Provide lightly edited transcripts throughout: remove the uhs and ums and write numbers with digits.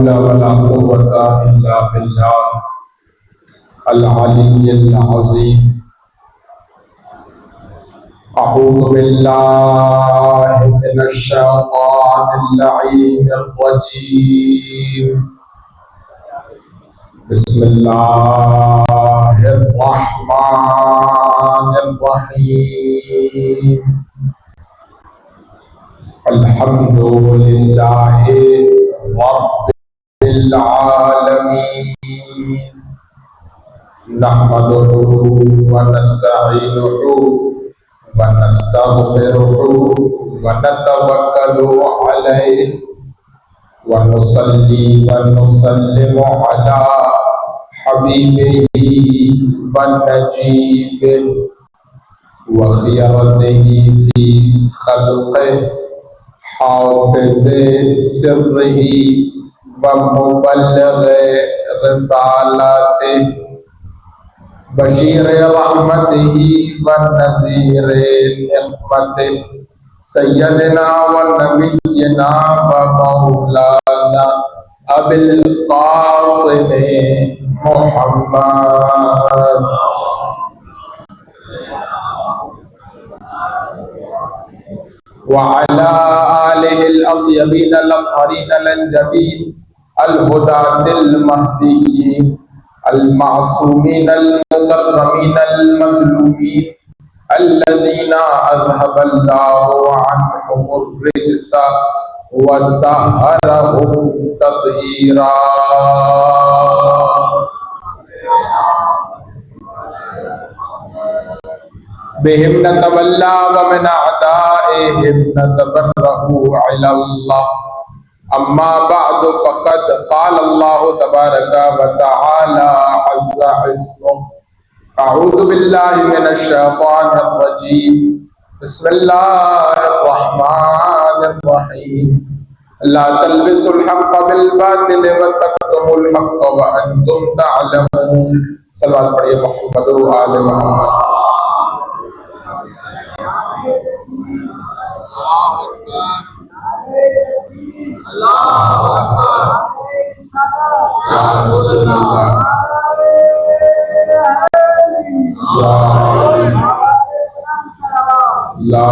حول ولا قوة إلا بالله العلي العظيم. أعوذ بالله من الشيطان اللعين الرجيم. بسم الله الرحمن الرحيم. الحمد لله رب العالمين. نحمده ونستعينه ونستغفره ونتوكل عليه ونصلي ونسلم على حبيبه ونجيبه وخيرته في خلقه حافظ سره ومبلغ رسالته بشیر رحمته ونذیر نقمته سیدنا ونبینا ومولانا ابی القاسم محمد وعلى آلہ الاطیبین الاطہرین الانجبین الہداة المہدیین المعصومین المکرمین المظلومین الذین اذهب اللہ عنہم الرجس وطہرہم تطہیرا. بهم نتولى ومن أعدائهم نتبرأ إلى الله. أما بعد فقد قال الله تبارك وتعالى عز اسمه. أعوذ بالله من الشيطان الرجيم. بسم الله الرحمن الرحيم. لا تلبسوا الحق بالباطل وتكتموا الحق وأنتم تعلمون. صلوات پڑھیے محمد و آل محمد. یا رسول اللہ یا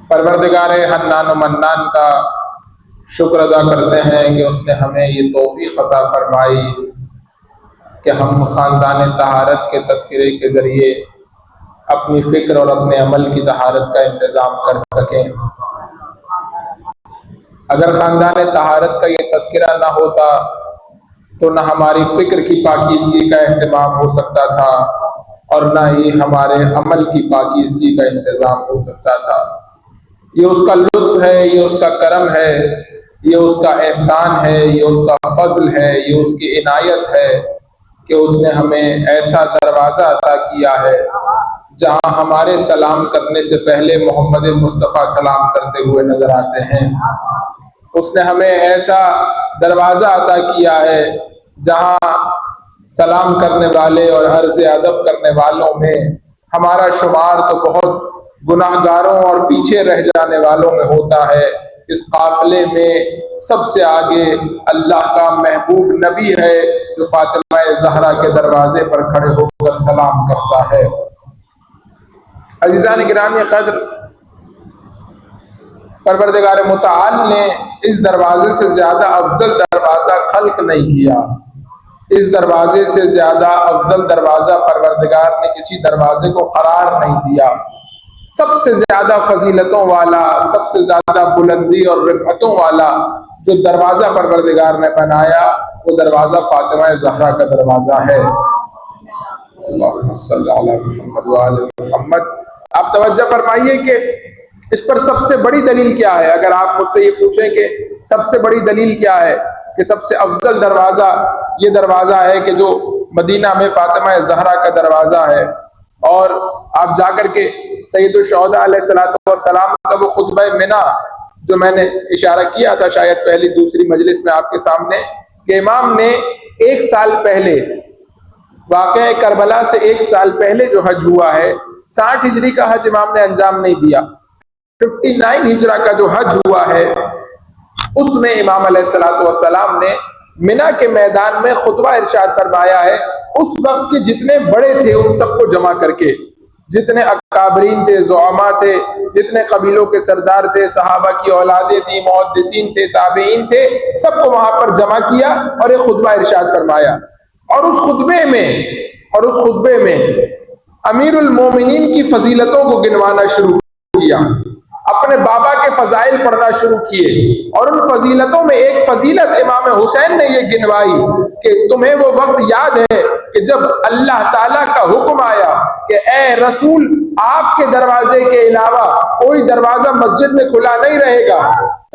پروردگار حنان و منان کا شکر ادا کرتے ہیں کہ اس نے ہمیں یہ توفیق عطا فرمائی کہ ہم خاندان طہارت کے تذکرے کے ذریعے اپنی فکر اور اپنے عمل کی طہارت کا انتظام کر سکیں. اگر خاندان طہارت کا یہ تذکرہ نہ ہوتا تو نہ ہماری فکر کی پاکیزگی کا اہتمام ہو سکتا تھا اور نہ ہی ہمارے عمل کی پاکیزگی کا انتظام ہو سکتا تھا. یہ اس کا لطف ہے، یہ اس کا کرم ہے، یہ اس کا احسان ہے، یہ اس کا فضل ہے، یہ اس کی عنایت ہے کہ اس نے ہمیں ایسا دروازہ عطا کیا ہے جہاں ہمارے سلام کرنے سے پہلے محمد مصطفیٰ سلام کرتے ہوئے نظر آتے ہیں. اس نے ہمیں ایسا دروازہ عطا کیا ہے جہاں سلام کرنے والے اور عرض ادب کرنے والوں میں ہمارا شمار تو بہت گناہ گاروں اور پیچھے رہ جانے والوں میں ہوتا ہے. اس قافلے میں سب سے آگے اللہ کا محبوب نبی ہے جو فاطمہ زہرا کے دروازے پر کھڑے ہو کر سلام کرتا ہے. عزیزان گرامی قدر، پروردگار متعال نے اس دروازے سے زیادہ افضل دروازہ خلق نہیں کیا. اس دروازے سے زیادہ افضل دروازہ پروردگار نے کسی دروازے کو قرار نہیں دیا. سب سے زیادہ فضیلتوں والا، سب سے زیادہ بلندی اور رفعتوں والا جو دروازہ پروردگار نے بنایا وہ دروازہ فاطمہ زہرا کا دروازہ ہے. اللہم صلی علی محمد وآل محمد. آپ توجہ فرمائیے کہ اس پر سب سے بڑی دلیل کیا ہے. اگر آپ مجھ سے یہ پوچھیں کہ سب سے بڑی دلیل کیا ہے کہ سب سے افضل دروازہ یہ دروازہ ہے کہ جو مدینہ میں فاطمہ زہرا کا دروازہ ہے. اور آپ جا کر کے سید الشہداء علیہ السلام کا وہ خطبہ منہ جو میں نے اشارہ کیا تھا شاید پہلی دوسری مجلس میں آپ کے سامنے، کہ امام نے 1 سال پہلے واقعہ کربلا سے 1 سال پہلے جو حج ہوا ہے 60 ہجری کا حج امام نے انجام نہیں دیا. 59 ہجرہ کا جو حج ہوا ہے اس میں امام علیہ الصلوۃ والسلام نے منا کے میدان میں خطبہ ارشاد فرمایا ہے. اس وقت کے جتنے بڑے تھے ان سب کو جمع کر کے، جتنے اکابرین تھے، زعما تھے، جتنے قبیلوں کے سردار تھے، صحابہ کی اولادیں تھیں، محدثین تھے، تابعین تھے، سب کو وہاں پر جمع کیا اور ایک خطبہ ارشاد فرمایا. اور اس خطبے میں امیر المومنین کی فضیلتوں کو گنوانا شروع کیا، اپنے بابا کے فضائل پڑھنا شروع کیے. اور ان فضیلتوں میں ایک فضیلت امام حسین نے یہ گنوائی کہ تمہیں وہ وقت یاد ہے کہ جب اللہ تعالیٰ کا حکم آیا کہ اے رسول آپ کے دروازے کے علاوہ کوئی دروازہ مسجد میں کھلا نہیں رہے گا.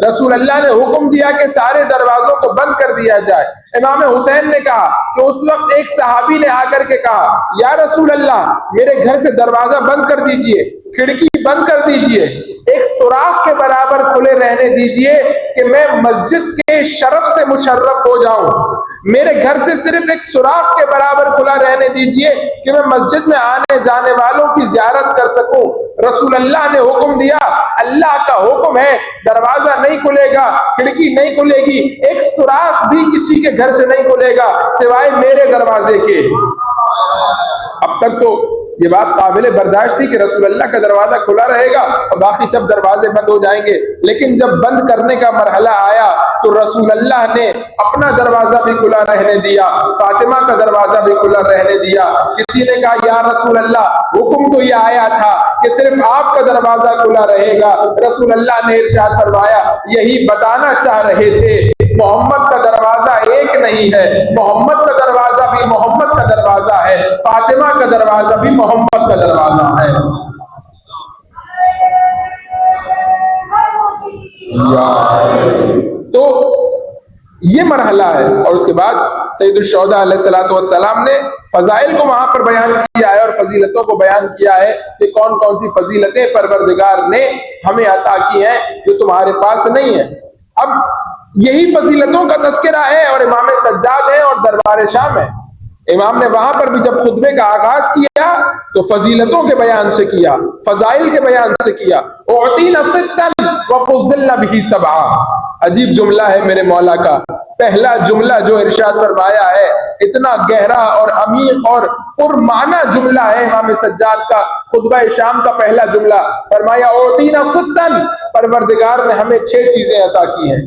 رسول اللہ نے حکم دیا کہ سارے دروازوں کو بند کر دیا جائے. امام حسین نے کہا کہ اس وقت ایک صحابی نے آ کر کے کہا یا رسول اللہ میرے گھر سے دروازہ بند کر دیجئے، کھڑکی بند کر دیجئے، ایک سوراخ کے برابر کھلے رہنے دیجئے کہ میں مسجد کے شرف سے مشرف ہو جاؤں. میرے گھر سے صرف ایک سوراخ کے برابر کھلا رہنے دیجئے کہ میں مسجد میں آنے جانے والوں کی زیارت کر سکوں. رسول اللہ نے حکم دیا، اللہ کا حکم ہے، دروازہ نہیں کھلے گا، کھڑکی نہیں کھلے گی، ایک سوراخ بھی کسی کے گھر سے نہیں کھلے گا سوائے میرے دروازے کے. اب تک تو یہ بات قابل برداشت تھی کہ رسول اللہ کا دروازہ کھلا رہے گا اور باقی سب دروازے بند ہو جائیں گے. لیکن جب بند کرنے کا مرحلہ آیا تو رسول اللہ نے اپنا دروازہ بھی کھلا رہنے دیا، فاطمہ کا دروازہ بھی کھلا رہنے دیا. کسی نے کہا یا رسول اللہ حکم تو یہ آیا تھا کہ صرف آپ کا دروازہ کھلا رہے گا. رسول اللہ نے ارشاد فرمایا یہی بتانا چاہ رہے تھے محمد کا دروازہ ایک نہیں ہے، محمد کا دروازہ بھی محمد کا دروازہ ہے، فاطمہ کا دروازہ بھی محمد کا دروازہ ہے. تو یہ مرحلہ ہے. اور اس کے بعد سید الشہداء علیہ الصلوۃ والسلام نے فضائل کو وہاں پر بیان کیا ہے اور فضیلتوں کو بیان کیا ہے کہ کون کون سی فضیلتیں پروردگار نے ہمیں عطا کی ہیں جو تمہارے پاس نہیں ہے. اب یہی فضیلتوں کا تذکرہ ہے اور امام سجاد ہے اور دربار شام ہے. امام نے وہاں پر بھی جب خطبے کا آغاز کیا تو فضیلتوں کے بیان سے کیا، فضائل کے بیان سے کیا. اعطینا ستا وفضلنا به سبعا. عجیب جملہ ہے میرے مولا کا. پہلا جملہ جو ارشاد فرمایا ہے اتنا گہرا اور عمیق اور پرمعنی جملہ ہے امام سجاد کا. خطبہ شام کا پہلا جملہ فرمایا اعطینا ستا، پروردگار نے ہمیں 6 چیزیں عطا کی ہیں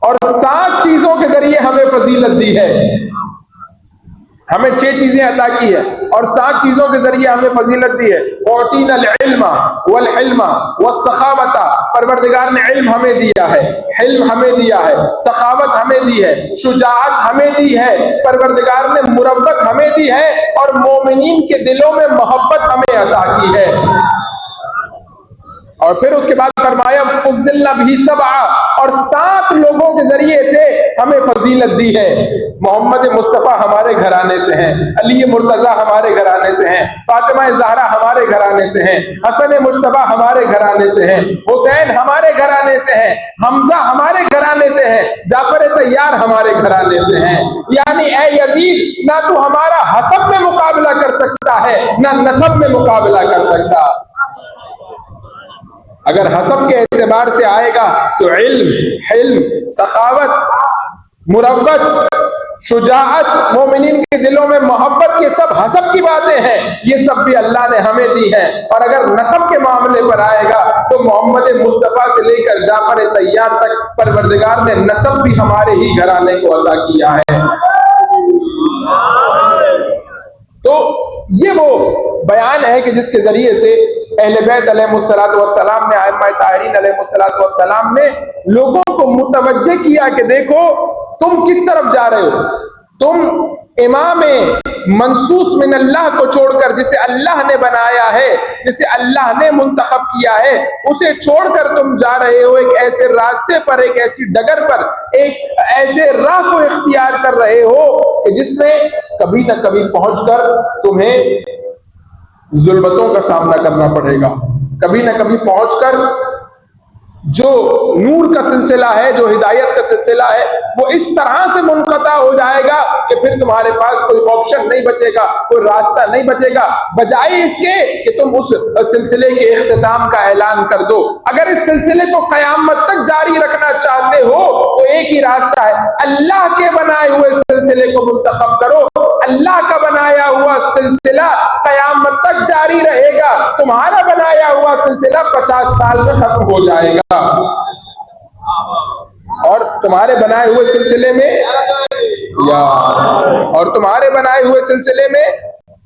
اور 7 چیزوں کے ذریعے ہمیں فضیلت دی ہے. ہمیں 6 چیزیں عطا کی ہے اور 7 چیزوں کے ذریعے ہمیں فضیلت دی ہے. اعطینا العلم والحلم والسخاوت، پروردگار نے علم ہمیں دیا ہے، حلم ہمیں دیا ہے، سخاوت ہمیں دی ہے، شجاعت ہمیں دی ہے، پروردگار نے مروت ہمیں دی ہے اور مومنین کے دلوں میں محبت ہمیں عطا کی ہے. اور پھر اس کے بعد فرمایا فضلنا به سبعا، اور 7 لوگوں کے ذریعے سے ہمیں فضیلت دی ہے. محمد مصطفیٰ ہمارے گھرانے سے ہیں، علی مرتضیٰ ہمارے گھرانے سے ہیں، فاطمہ زہرا ہمارے گھرانے سے ہیں، حسن مجتبیٰ ہمارے گھرانے سے ہیں، حسین ہمارے گھرانے سے ہیں، حمزہ ہمارے گھرانے سے ہیں، جعفر طیار ہمارے گھرانے سے ہیں. یعنی اے یزید نہ تو ہمارا حسب میں مقابلہ کر سکتا ہے نہ نسب میں مقابلہ کر سکتا. اگر حسب کے اعتبار سے آئے گا تو علم، حلم، سخاوت، مروت، شجاعت، مومنین کے دلوں میں محبت، یہ سب حسب کی باتیں ہیں، یہ سب بھی اللہ نے ہمیں دی ہیں. اور اگر نسب کے معاملے پر آئے گا تو محمد مصطفیٰ سے لے کر جعفر طیار تک پروردگار نے نسب بھی ہمارے ہی گھرانے کو عطا کیا ہے. تو یہ وہ بیان ہے کہ جس کے ذریعے سے اہل بیت علیہ الصلوۃ والسلام نے، ائمہ طاہرین علیہ الصلوۃ والسلام نے لوگوں کو متوجہ کیا کہ دیکھو تم کس طرف جا رہے ہو. تم امام منصوص من اللہ کو چھوڑ کر، جسے اللہ نے بنایا ہے، جسے اللہ نے منتخب کیا ہے، اسے چھوڑ کر تم جا رہے ہو ایک ایسے راستے پر، ایک ایسی ڈگر پر، ایک ایسے راہ کو اختیار کر رہے ہو کہ جس میں کبھی نہ کبھی پہنچ کر تمہیں ظلمتوں کا سامنا کرنا پڑے گا. کبھی نہ کبھی پہنچ کر جو نور کا سلسلہ ہے، جو ہدایت کا سلسلہ ہے، وہ اس طرح سے منقطع ہو جائے گا کہ پھر تمہارے پاس کوئی آپشن نہیں بچے گا، کوئی راستہ نہیں بچے گا، بجائے اس کے کہ تم اس سلسلے کے اختتام کا اعلان کر دو۔ اگر اس سلسلے کو قیامت تک جاری رکھنا چاہتے ہو تو ایک ہی راستہ ہے، اللہ کے بنائے ہوئے سلسلے کو منتخب کرو۔ اللہ کا بنایا ہوا سلسلہ قیامت تک جاری رہے گا، تمہارا بنایا ہوا سلسلہ 50 سال میں ختم ہو جائے گا۔ اور تمہارے بنائے ہوئے سلسلے میں اور تمہارے بنائے ہوئے سلسلے میں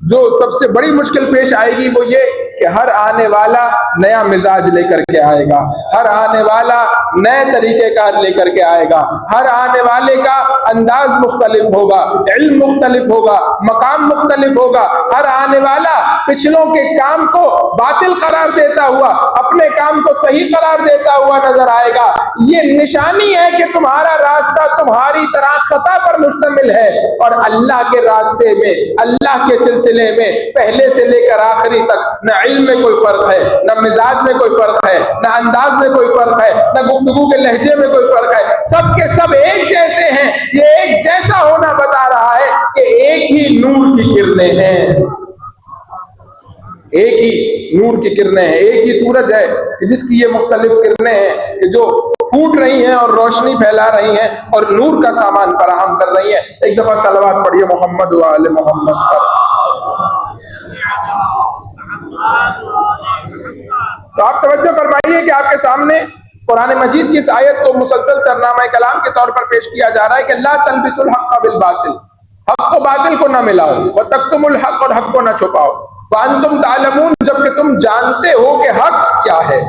جو سب سے بڑی مشکل پیش آئے گی وہ یہ کہ ہر آنے والا نیا مزاج لے کر کے آئے گا، ہر آنے والا نئے طریقہ کار لے کر کے آئے گا، ہر آنے والے کا انداز مختلف ہوگا، علم مختلف ہوگا، مقام مختلف ہوگا، ہر آنے والا پچھلوں کے کام کو باطل قرار دیتا ہوا اپنے کام کو صحیح قرار دیتا ہوا نظر آئے گا۔ یہ نشانی ہے کہ تمہارا راستہ تمہاری طرح خطا پر مشتمل ہے، اور اللہ کے راستے میں، اللہ کے سلسلے میں پہلے سے لے کر آخری تک نہ علم میں کوئی فرق ہے، نہ مزاج میں کوئی فرق ہے، نہ انداز میں کوئی فرق ہے، نہ گفتگو کے لہجے میں کوئی فرق ہے، سب کے سب ایک جیسے ہیں۔ یہ ایک جیسا ہونا بتا رہا ہے کہ ایک ہی نور کی کرنیں ہیں، ایک ہی نور کی کرنیں ہیں، ایک ہی سورج ہے کہ جس کی یہ مختلف کرنیں ہیں کہ جو پھوٹ رہی ہیں اور روشنی پھیلا رہی ہیں اور نور کا سامان فراہم کر رہی ہیں۔ ایک دفعہ صلوات پڑھیے محمد و آل محمد پر۔ تو آپ توجہ فرمائیے کہ آپ کے سامنے قرآن مجید کی اس آیت کو مسلسل سرنامہ کلام کے طور پر پیش کیا جا رہا ہے کہ لا تلبسوا الحق بالباطل، حق کو باطل کو نہ ملاؤ، وتکتموا الحق، اور حق کو نہ چھپاؤ، وانتم تعلمون، جبکہ تم جانتے ہو کہ حق کیا ہے۔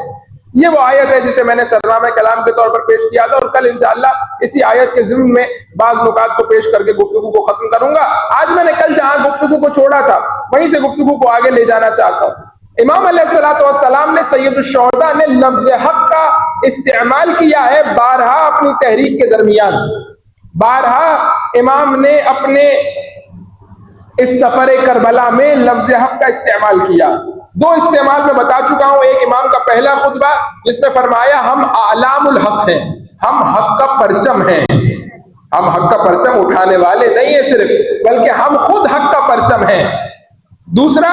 یہ وہ آیت ہے جسے میں نے سرنامہ کلام کے طور پر پیش کیا تھا، اور کل انشاءاللہ اسی آیت کے ضمن میں بعض نکات کو پیش کر کے گفتگو کو ختم کروں گا۔ آج میں نے کل جہاں گفتگو کو چھوڑا تھا وہیں سے گفتگو کو آگے لے جانا چاہتا ہوں۔ امام علیہ السلام نے سید الشہداء نے لفظ حق کا استعمال کیا ہے بارہا اپنی تحریک کے درمیان، بارہا امام نے اپنے اس سفر کربلا میں لفظ حق کا استعمال کیا۔ دو استعمال میں بتا چکا ہوں، ایک امام کا پہلا خطبہ جس میں فرمایا ہم اعلام الحق ہیں، ہم حق کا پرچم ہیں، ہم حق کا پرچم اٹھانے والے نہیں ہیں صرف، بلکہ ہم خود حق کا پرچم ہیں۔ دوسرا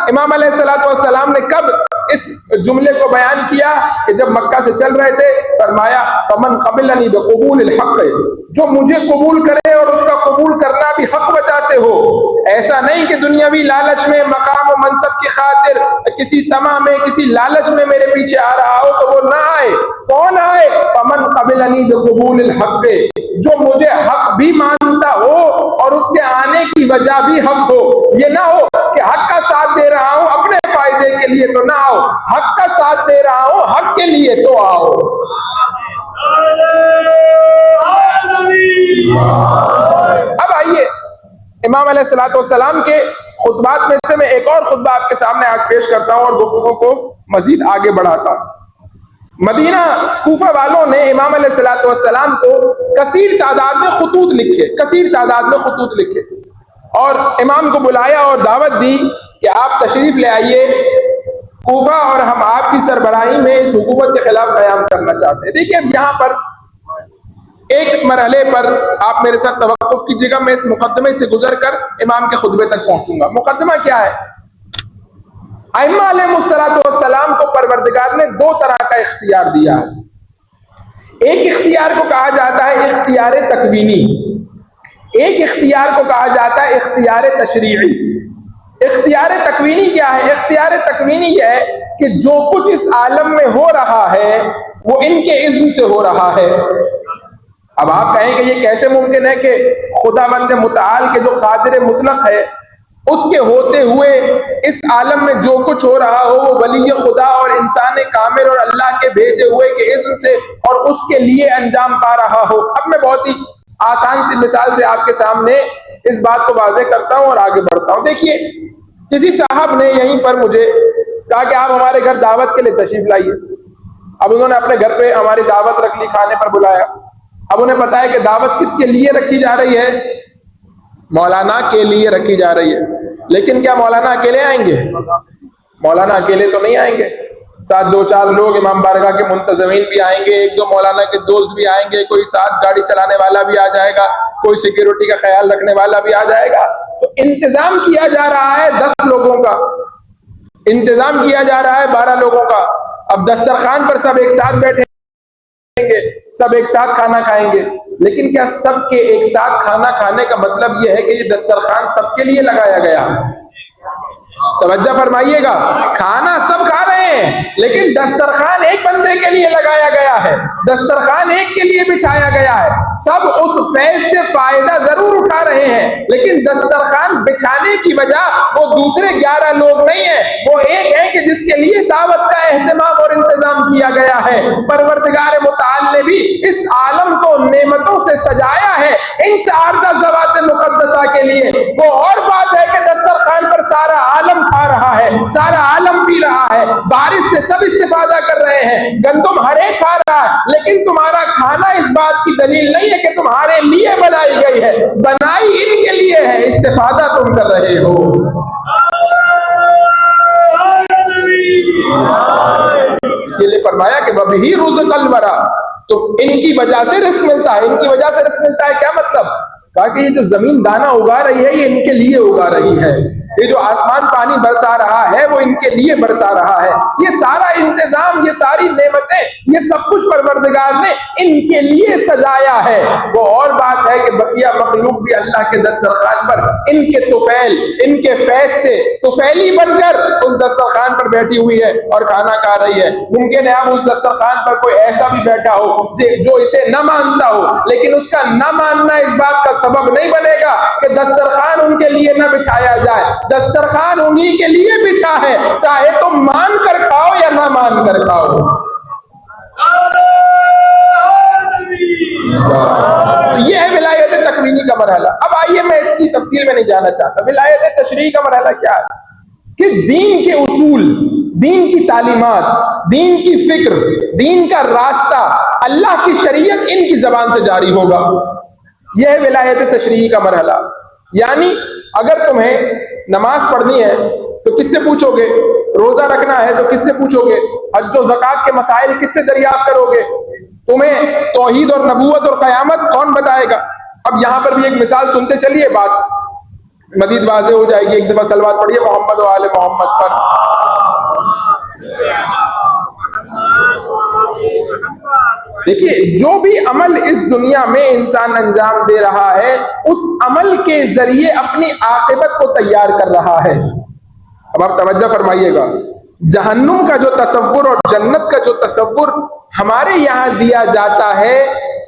امام علیہ السلام نے کب اس جملے کو بیان کیا کہ جب مکہ سے چل رہے تھے، فرمایا فمن قبلنی بقبول الحق، جو مجھے قبول کرے اور اس کا قبول کرنا بھی حق وجہ سے ہو، ایسا نہیں کہ دنیاوی لالچ میں، مقام و منصب کی خاطر، کسی طمع میں، کسی لالچ میں میرے پیچھے آ رہا ہو تو وہ نہ آئے۔ کون آئے؟ فمن قبلنی بقبول الحق، جو مجھے حق بھی مانتا ہو اور اس کے آنے کی وجہ بھی حق ہو۔ یہ نہ ہو کہ حق کا ساتھ دے رہا ہوں اپنے فائدے کے لیے تو نہ آؤ، حق کا ساتھ دے رہا ہوں حق کے لیے تو آؤ۔ اب آئیے امام علیہ السلام کے خطبات میں سے میں ایک اور خطبہ آپ کے سامنے آج پیش کرتا ہوں اور گفتگو کو مزید آگے بڑھاتا ہوں۔ مدینہ کوفہ والوں نے امام علیہ السلام کو کثیر تعداد میں خطوط لکھے، کثیر تعداد میں خطوط لکھے، اور امام کو بلایا اور دعوت دی کہ آپ تشریف لے آئیے کوفہ، اور ہم آپ کی سربراہی میں اس حکومت کے خلاف قیام کرنا چاہتے ہیں۔ دیکھیے اب یہاں پر ایک مرحلے پر آپ میرے ساتھ توقف کیجیے گا، میں اس مقدمے سے گزر کر امام کے خطبے تک پہنچوں گا۔ مقدمہ کیا ہے؟ ائمہ علیہ السلام کو پروردگار نے دو طرح کا اختیار دیا ہے۔ ایک اختیار کو کہا جاتا ہے اختیار تکوینی، ایک اختیار کو کہا جاتا ہے اختیار تشریعی۔ اختیار تکوینی کیا ہے؟ اختیار تکوینی یہ ہے کہ جو کچھ اس عالم میں ہو رہا ہے وہ ان کے اذن سے ہو رہا ہے۔ اب آپ کہیں کہ یہ کیسے ممکن ہے کہ خداوند متعال کے جو قادر مطلق ہے اس کے ہوتے ہوئے اس عالم میں جو کچھ ہو رہا ہو وہ ولی خدا اور انسان کامل اور اللہ کے بھیجے ہوئے کے اذن سے اور اس کے لیے انجام پا رہا ہو؟ اب میں بہت ہی آسان سی مثال سے آپ کے سامنے اس بات کو واضح کرتا ہوں اور آگے بڑھتا ہوں۔ دیکھیے کسی صاحب نے یہیں پر مجھے کہا کہ آپ ہمارے گھر دعوت کے لیے تشریف لائیے۔ اب انہوں نے اپنے گھر پہ ہماری دعوت رکھ لی، کھانے پر بلایا۔ اب انہیں بتایا کہ دعوت کس کے لیے رکھی جا رہی ہے؟ مولانا کے لیے رکھی جا رہی ہے۔ لیکن کیا مولانا اکیلے آئیں گے؟ مولانا اکیلے تو نہیں آئیں گے، ساتھ دو چار لوگ امام بارگاہ کے منتظمین بھی آئیں گے، ایک دو مولانا کے دوست بھی آئیں گے، کوئی ساتھ گاڑی چلانے والا بھی آ جائے گا، کوئی سیکیورٹی کا خیال رکھنے والا بھی آ جائے گا۔ تو انتظام کیا جا رہا ہے 10 لوگوں کا، انتظام کیا جا رہا ہے 12 لوگوں کا۔ اب دسترخوان پر سب ایک ساتھ بیٹھیں گے، سب ایک ساتھ کھانا کھائیں گے، لیکن کیا سب کے ایک ساتھ کھانا کھانے کا مطلب یہ ہے کہ یہ دسترخوان سب کے لیے لگایا گیا؟ توجہ فرمائیے گا، کھانا سب کھا رہے ہیں لیکن دسترخوان ایک بندے کے لیے لگایا گیا ہے، دسترخوان ایک کے لیے بچھایا گیا ہے۔ سب اس فیض سے فائدہ ضرور اٹھا رہے ہیں لیکن دسترخوان بچھانے کی وجہ وہ دوسرے 11 لوگ نہیں ہیں، وہ ایک ہے کہ جس کے لیے دعوت کا اہتمام اور انتظام کیا گیا ہے۔ پروردگار متعال نے بھی اس عالم کو نعمتوں سے سجایا ہے ان 4 ذوات مقدسہ کے لیے۔ وہ اور بات ہے کہ دسترخوان پر سارا عالم کھا رہا ہے، سارا عالم پی رہا ہے، بارش سے سب استفادہ کر رہے ہیں، گندم ہر ایک کھا رہا ہے، لیکن تمہارا کھانا اس بات کی دلیل نہیں ہے کہ تمہارے لیے بنائی گئی ہے، بنائی ان کے لیے ہے، استفادہ تم کر رہے ہو۔ اسی لیے فرمایا کہ وَبِهِ رُزِقَ الْوَرَىٰ، تو ان کی وجہ سے رزق ملتا ہے، ان کی وجہ سے رزق ملتا ہے۔ کیا مطلب؟ کہا کہ یہ جو زمین دانہ اگا رہی ہے یہ ان کے لیے اگا رہی ہے، یہ جو آسمان پانی برسا رہا ہے وہ ان کے لیے برسا رہا ہے، یہ سارا انتظام، یہ ساری نعمتیں، یہ سب کچھ پروردگار نے ان کے لیے سجایا ہے۔ وہ اور بات ہے کہ بقیہ مخلوق بھی اللہ کے دسترخوان پر ان کے طفیل، ان کے فیض سے طفیلی بن کر اس دسترخوان پر بیٹھی ہوئی ہے اور کھانا کھا رہی ہے۔ ممکن ہے اب اس دسترخوان پر کوئی ایسا بھی بیٹھا ہو جو اسے نہ مانتا ہو، لیکن اس کا نہ ماننا اس بات کا سبب نہیں بنے گا کہ دسترخوان ان کے لیے نہ بچھایا جائے۔ دسترخوان انہی کے لیے بچھا ہے، چاہے تم مان کر کھاؤ یا نہ مان کر کھاؤ۔ یہ ہے ولایت تکوینی کا مرحلہ۔ اب آئیے میں اس کی تفصیل میں نہیں جانا چاہتا۔ ولایت تشریعی کا مرحلہ کیا ہے؟ کہ دین کے اصول، دین کی تعلیمات، دین کی فکر، دین کا راستہ، اللہ کی شریعت ان کی زبان سے جاری ہوگا۔ یہ ہے ولایت تشریعی کا مرحلہ۔ یعنی اگر تمہیں نماز پڑھنی ہے تو کس سے پوچھو گے؟ روزہ رکھنا ہے تو کس سے پوچھو گے؟ حج و زکوٰۃ کے مسائل کس سے دریافت کرو گے؟ تمہیں توحید اور نبوت اور قیامت کون بتائے گا؟ اب یہاں پر بھی ایک مثال سنتے چلیے، بات مزید واضح ہو جائے گی۔ ایک دفعہ صلوات پڑھیے محمد و آل محمد پر۔ دیکھیے، جو بھی عمل اس دنیا میں انسان انجام دے رہا ہے اس عمل کے ذریعے اپنی عاقبت کو تیار کر رہا ہے۔ اب آپ توجہ فرمائیے گا، جہنم کا جو تصور اور جنت کا جو تصور ہمارے یہاں دیا جاتا ہے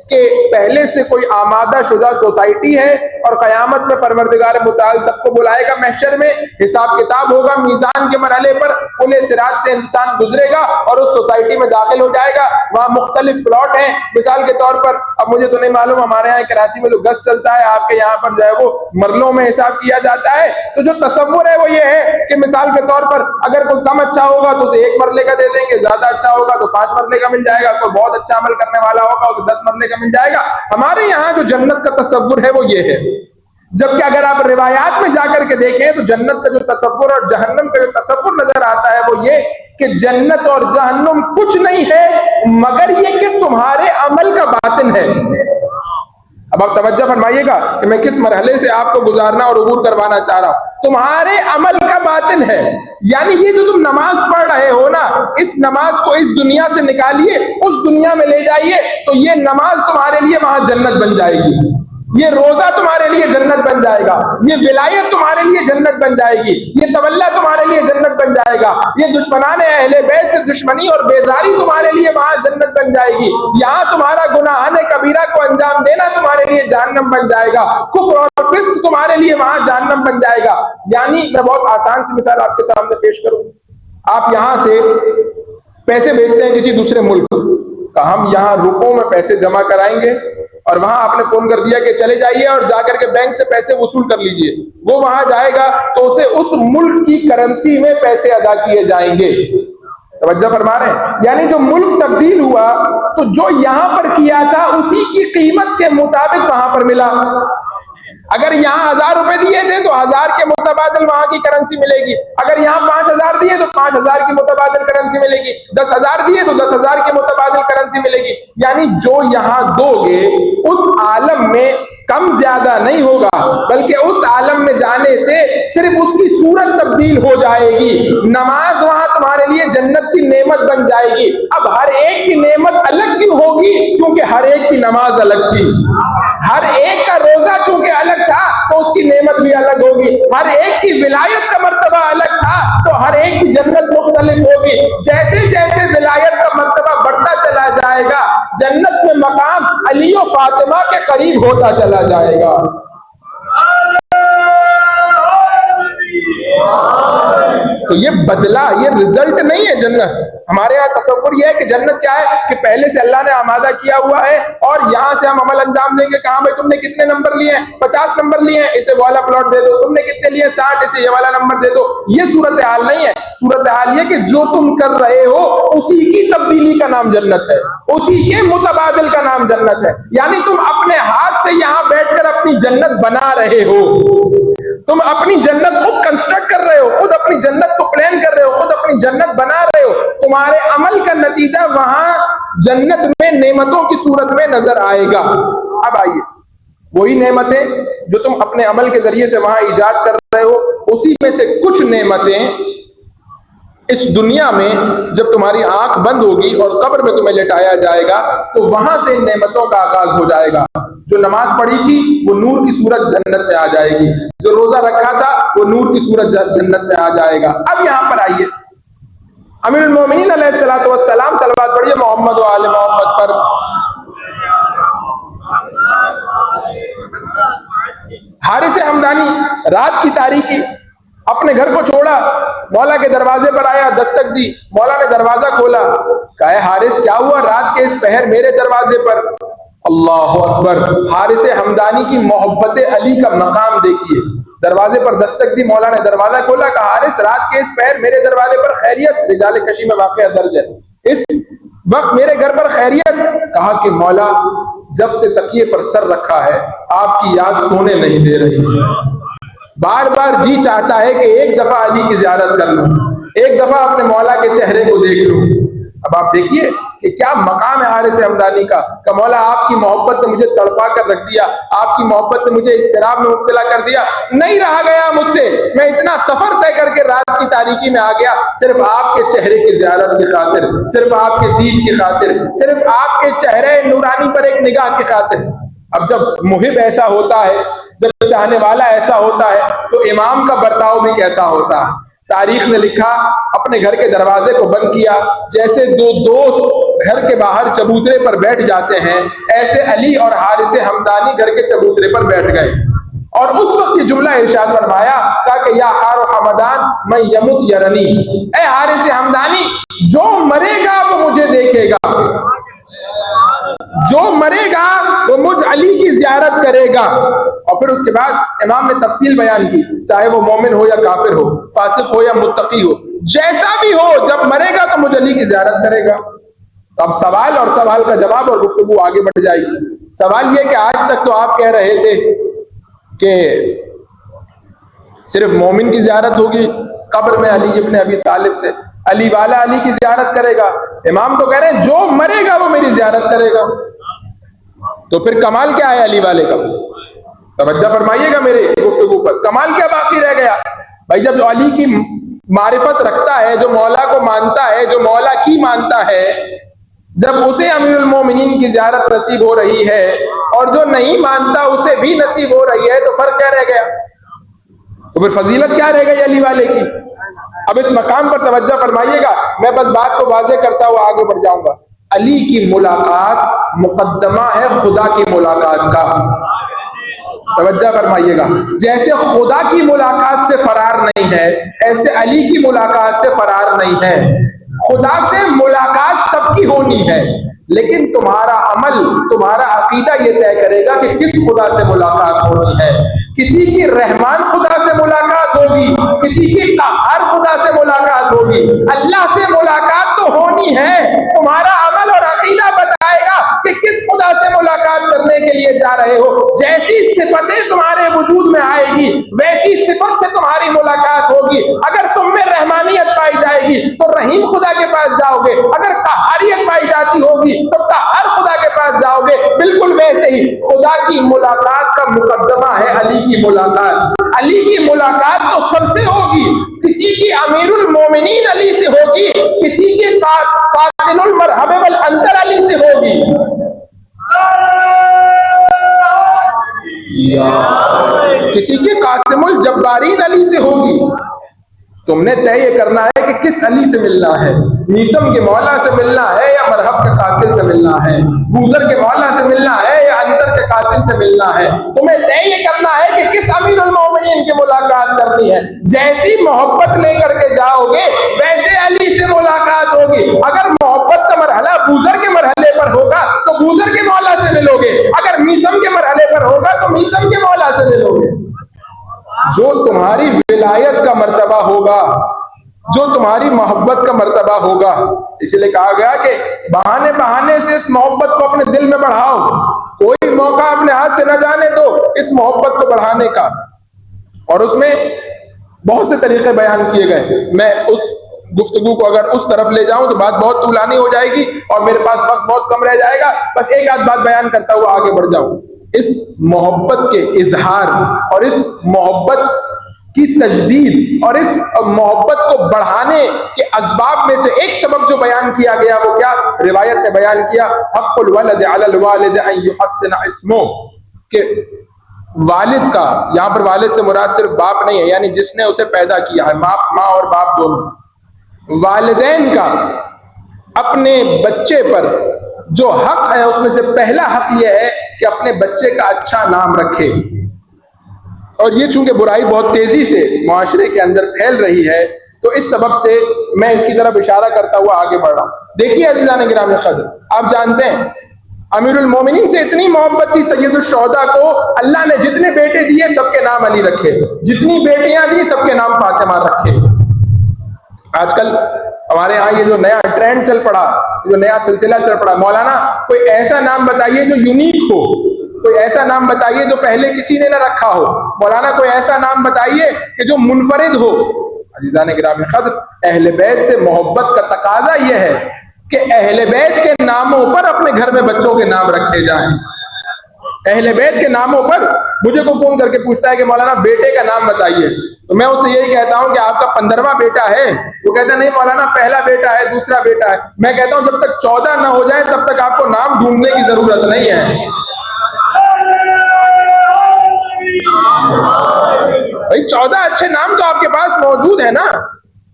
کہ پہلے سے کوئی آمادہ شدہ سوسائٹی ہے اور قیامت میں پروردگار متعال سب کو بلائے گا، محشر میں حساب کتاب ہوگا، میزان کے مرحلے پر پل صراط سے انسان گزرے گا اور اس سوسائٹی میں داخل ہو جائے گا۔ وہاں مختلف پلاٹ ہیں، مثال کے طور پر، اب مجھے تو نہیں معلوم، ہمارے یہاں کراچی میں جو گز چلتا ہے، آپ کے یہاں پر جو ہے وہ مرلوں میں حساب کیا جاتا ہے۔ تو جو تصور ہے وہ یہ ہے کہ مثال کے طور پر اگر کوئی کم اچھا ہوگا تو اسے 1 مرلے کا دے دیں گے، زیادہ اچھا ہوگا تو 5 مرلے کا مل جائے گا، کوئی بہت اچھا عمل کرنے والا ہوگا تو 10 مرلے کا مل جائے گا۔ ہمارے یہاں جو جنت کا تصور ہے وہ یہ ہے، جبکہ اگر آپ روایات میں جا کر کے دیکھیں تو جنت کا جو تصور اور جہنم کا جو تصور نظر آتا ہے وہ یہ کہ جنت اور جہنم کچھ نہیں ہے مگر یہ کہ تمہارے عمل کا باطن ہے۔ اب آپ توجہ فرمائیے گا کہ میں کس مرحلے سے آپ کو گزارنا اور عبور کروانا چاہ رہا ہوں۔ تمہارے عمل کا باطن ہے، یعنی یہ جو تم نماز پڑھ رہے ہو نا، اس نماز کو اس دنیا سے نکالیے، اس دنیا میں لے جائیے تو یہ نماز تمہارے لیے وہاں جنت بن جائے گی، یہ روزہ تمہارے لیے جنت بن جائے گا، یہ ولایت تمہارے لیے جنت بن جائے گی، یہ تولا تمہارے لیے جنت بن جائے گا، یہ دشمنان اہل بیت سے دشمنی اور بیزاری تمہارے لیے وہاں جنت بن جائے گی، یہاں تمہارا گناہان کبیرہ کو انجام دینا تمہارے لیے جہنم بن جائے گا، کفر اور فسق تمہارے لیے وہاں جہنم بن جائے گا۔ یعنی میں بہت آسان سی مثال آپ کے سامنے پیش کروں، آپ یہاں سے پیسے بھیجتے ہیں کسی دوسرے ملک کا، ہم یہاں روپوں میں پیسے جمع کرائیں گے اور وہاں آپ نے فون کر دیا کہ چلے جائیے اور جا کر کے بینک سے پیسے وصول کر لیجئے، وہ وہاں جائے گا تو اسے اس ملک کی کرنسی میں پیسے ادا کیے جائیں گے۔ توجہ فرما رہے ہیں؟ یعنی جو ملک تبدیل ہوا تو جو یہاں پر کیا تھا اسی کی قیمت کے مطابق وہاں پر ملا۔ اگر یہاں 1000 روپے دیے تھے تو 1000 کے متبادل وہاں کی کرنسی ملے گی. اگر یہاں 5000 دیے تو 5000 کی متبادل کرنسی ملے گی. 10,000 دیے تو 10,000 کی متبادل کرنسی ملے گی. یعنی جو یہاں دو گے اس عالم میں کم زیادہ نہیں ہوگا، بلکہ اس عالم میں جانے سے صرف اس کی صورت تبدیل ہو جائے گی. نماز وہاں تمہارے لیے جنت کی نعمت بن جائے گی. اب ہر ایک کی نعمت الگ کیوں ہوگی؟ کیونکہ ہر ایک کی نماز الگ تھی. ہر ایک کا روزہ چونکہ الگ تھا تو اس کی نعمت بھی الگ ہوگی. ہر ایک کی ولایت کا مرتبہ الگ تھا تو ہر ایک کی جنت مختلف ہوگی. جیسے جیسے ولایت کا مرتبہ بڑھتا چلا جائے گا، جنت میں مقام علی و فاطمہ کے قریب ہوتا چلا جائے گا. تو یہ بدلہ، یہ رزلٹ نہیں ہے جنت. ہمارے یہاں تصور یہ ہے کہ جنت کیا ہے کہ پہلے سے اللہ نے آمادہ کیا ہوا ہے اور یہاں سے ہم عمل انجام دیں گے. کہاں بھائی تم نے کتنے نمبر لیے ہیں؟ 50 نمبر لیے ہیں، اسے والا پلاٹ دے دو. تم نے کتنے لیے؟ 60، اسے یہ والا نمبر دے دو. یہ صورتحال نہیں ہے. صورتحال یہ کہ جو تم کر رہے ہو اسی کی تبدیلی کا نام جنت ہے، اسی کے متبادل کا نام جنت ہے. یعنی تم اپنے ہاتھ سے یہاں بیٹھ کر اپنی جنت بنا رہے ہو. تم اپنی جنت خود کنسٹرکٹ کر رہے ہو، خود اپنی جنت کو پلان کر رہے ہو، خود اپنی جنت بنا رہے ہو. تمہارے عمل کا نتیجہ وہاں جنت میں نعمتوں کی صورت میں نظر آئے گا. اب آئیے، وہی نعمتیں جو تم اپنے عمل کے ذریعے سے وہاں ایجاد کر رہے ہو، اسی میں سے کچھ نعمتیں اس دنیا میں جب تمہاری آنکھ بند ہوگی اور قبر میں تمہیں لٹایا جائے گا تو وہاں سے ان نعمتوں کا آغاز ہو جائے گا. جو نماز پڑھی تھی وہ نور کی صورت جنت میں آ جائے گی، جو روزہ رکھا تھا وہ نور کی صورت جنت میں آ جائے گا. اب یہاں پر آئیے، امیر المومنین علیہ الصلوۃ والسلام صلوات پڑھیے محمد و آل محمد پر. حارث حمدانی رات کی تاریکی اپنے گھر کو چھوڑا، مولا کے دروازے پر آیا، دستک دی. مولا نے دروازہ کھولا، کہا ہے حارث کیا ہوا رات کے اس پہر میرے دروازے پر؟ اللہ اکبر! حارث حمدانی کی محبت علی کا مقام دیکھیے. دروازے پر دستک دی، مولا نے دروازہ کھولا، کہا حارث رات کے اس پہر میرے دروازے پر خیریت؟ رجال کشی میں واقعہ درج ہے. اس وقت میرے گھر پر خیریت؟ کہا کہ مولا جب سے تکیے پر سر رکھا ہے آپ کی یاد سونے نہیں دے رہی. بار بار جی چاہتا ہے کہ ایک دفعہ علی کی زیارت کر لوں، ایک دفعہ اپنے مولا کے چہرے کو دیکھ لوں. اب آپ دیکھیے کہ کیا مقام ہے حارث حمدانی کا کہ مولا آپ کی محبت نے مجھے تڑپا کر رکھ دیا، آپ کی محبت نے مجھے اضطراب میں مبتلا کر دیا. نہیں رہا گیا مجھ سے، میں اتنا سفر طے کر کے رات کی تاریکی میں آ گیا صرف آپ کے چہرے کی زیارت کی خاطر، صرف آپ کے دید کی خاطر، صرف آپ کے چہرے نورانی پر ایک نگاہ کی خاطر. اب جب محب ایسا ہوتا ہے، جب چاہنے والا ایسا ہوتا ہے تو امام کا برتاؤ بھی کیسا ہوتا ہے. تاریخ نے لکھا اپنے گھر کے دروازے کو بند کیا، جیسے دو دوست گھر کے باہر چبوترے پر بیٹھ جاتے ہیں ایسے علی اور حارث حمدانی گھر کے چبوترے پر بیٹھ گئے. اور اس وقت یہ جملہ ارشاد فرمایا تاکہ یا حار حمدان میں یمت یرنی، اے حارث حمدانی جو مرے گا وہ مجھے دیکھے گا، جو مرے گا وہ مجھ علی کی زیارت کرے گا. اور پھر اس کے بعد امام نے تفصیل بیان کی، چاہے وہ مومن ہو یا کافر ہو، فاسق ہو یا متقی ہو، جیسا بھی ہو جب مرے گا تو مجھ علی کی زیارت کرے گا. اب سوال اور سوال کا جواب اور گفتگو آگے بڑھ جائے گی. سوال یہ کہ آج تک تو آپ کہہ رہے تھے کہ صرف مومن کی زیارت ہوگی قبر میں علی ابن ابی طالب سے، علی والا علی کی زیارت کرے گا. امام تو کہہ رہے ہیں جو مرے گا وہ میری زیارت کرے گا. تو پھر کمال کیا ہے علی والے کا؟ توجہ فرمائیے گا میرے گفتگو پر. کمال کیا باقی رہ گیا بھائی؟ جب جو علی کی معرفت رکھتا ہے، جو مولا کو مانتا ہے، جو مولا کی مانتا ہے، جب اسے امیر المومنین کی زیارت نصیب ہو رہی ہے اور جو نہیں مانتا اسے بھی نصیب ہو رہی ہے، تو فرق کیا رہ گیا؟ تو پھر فضیلت کیا رہ گئی علی والے کی؟ اب اس مقام پر توجہ فرمائیے گا، میں بس بات کو واضح کرتا ہوا آگے بڑھ جاؤں گا. علی کی ملاقات مقدمہ ہے خدا کی ملاقات کا. توجہ فرمائیے گا، جیسے خدا کی ملاقات سے فرار نہیں ہے ایسے علی کی ملاقات سے فرار نہیں ہے. خدا سے ملاقات سب کی ہونی ہے، لیکن تمہارا عمل، تمہارا عقیدہ یہ طے کرے گا کہ کس خدا سے ملاقات ہونی ہے. کسی کی رحمان خدا سے ملاقات ہوگی، کسی کی قہار خدا سے ملاقات ہوگی. اللہ سے ملاقات تو ہونی ہے، تمہارا عمل اور عقیدہ بتائے گا کہ کس خدا سے ملاقات کرنے کے لیے جا رہے ہو. جیسی صفتیں تمہارے وجود میں آئے گی ویسی صفت سے تمہاری ملاقات ہوگی. اگر تم میں رحمانیت پائی جائے گی تو رحیم خدا کے پاس جاؤ گے, اگر قہاریت پائی جاتی ہوگی تو قہار خدا کے پاس جاؤ گے. بالکل ویسے ہی خدا کی ملاقات کا مقدمہ ہے علی کی ملاقات. علی کی ملاقات تو سب سے ہوگی, کسی کی امیر المومنین علی سے ہوگی, کسی کے قاتل المرحب والانتر علی سے ہوگی, کسی کے قاسم الجبارین علی سے ہوگی. تم نے طے یہ کرنا ہے کہ کس علی سے ملنا ہے, نیسم کے مولا سے ملنا ہے یا مرحب کے قاتل سے ملنا ہے, بوزر کے مولا سے ملنا ہے یا انتر کے قاتل سے ملنا ہے. تمہیں طے یہ کرنا ہے کہ کس امیر المومنین کی ملاقات کرنی ہے. جیسی محبت لے کر کے جاؤ گے ویسے علی سے ملاقات ہوگی. اگر محبت کا مرحلہ بوزر کے مرحلے پر ہوگا تو بوزر کے مولا سے ملو گے, اگر میسم کے مرحلے پر ہوگا تو میسم کے مولا سے ملو گے. جو تمہاری ولایت کا مرتبہ ہوگا, جو تمہاری محبت کا مرتبہ ہوگا, اس لیے کہا گیا کہ بہانے بہانے سے اس محبت کو اپنے دل میں بڑھاؤ, کوئی موقع اپنے ہاتھ سے نہ جانے دو اس محبت کو بڑھانے کا. اور اس میں بہت سے طریقے بیان کیے گئے. میں اس گفتگو کو اگر اس طرف لے جاؤں تو بات بہت طولانی ہو جائے گی اور میرے پاس وقت بہت کم رہ جائے گا. بس ایک آدھ بات بیان کرتا ہوا آگے بڑھ جاؤں. اس محبت کے اظہار اور اس محبت کی تجدید اور اس محبت کو بڑھانے کے اسباب میں سے ایک سبب جو بیان کیا گیا وہ کیا؟ روایت نے بیان کیا حق الولد علی الوالد ان یحسن اسمہ, کہ والد کا, یہاں پر والد سے مراد صرف باپ نہیں ہے, یعنی جس نے اسے پیدا کیا ہے, ماں اور باپ دونوں, والدین کا اپنے بچے پر جو حق ہے اس میں سے پہلا حق یہ ہے کہ اپنے بچے کا اچھا نام رکھے. اور یہ چونکہ برائی بہت تیزی سے معاشرے کے اندر پھیل رہی ہے تو اس سبب سے میں اس کی طرف اشارہ کرتا ہوا آگے بڑھ رہا ہوں. دیکھیے عزیزان گرامی قدر, آپ جانتے ہیں امیر المومنین سے اتنی محبت تھی سید الشہداء کو, اللہ نے جتنے بیٹے دیے سب کے نام علی رکھے, جتنی بیٹیاں دی سب کے نام فاطمہ رکھے. آج کل ہمارے ہاں یہ جو نیا ٹرینڈ چل پڑا, جو نیا سلسلہ چل پڑا, مولانا کوئی ایسا نام بتائیے جو یونیک ہو, کوئی ایسا نام بتائیے جو پہلے کسی نے نہ رکھا ہو, مولانا کوئی ایسا نام بتائیے کہ جو منفرد ہو. عزیزان گرامی قدر, اہل بیت سے محبت کا تقاضا یہ ہے کہ اہل بیت کے ناموں پر اپنے گھر میں بچوں کے نام رکھے جائیں. اہل بیت کے ناموں پر مجھے کو فون کر کے پوچھتا ہے کہ مولانا بیٹے کا نام بتائیے, تو میں اس سے یہی کہتا ہوں کہ آپ کا 15واں بیٹا ہے. وہ کہتا ہے نہیں مولانا پہلا بیٹا ہے, دوسرا بیٹا ہے. میں کہتا ہوں جب تک 14 نہ ہو جائے تب تک آپ کو نام ڈھونڈنے کی ضرورت نہیں ہے. بھائی 14 اچھے نام تو آپ کے پاس موجود ہے نا,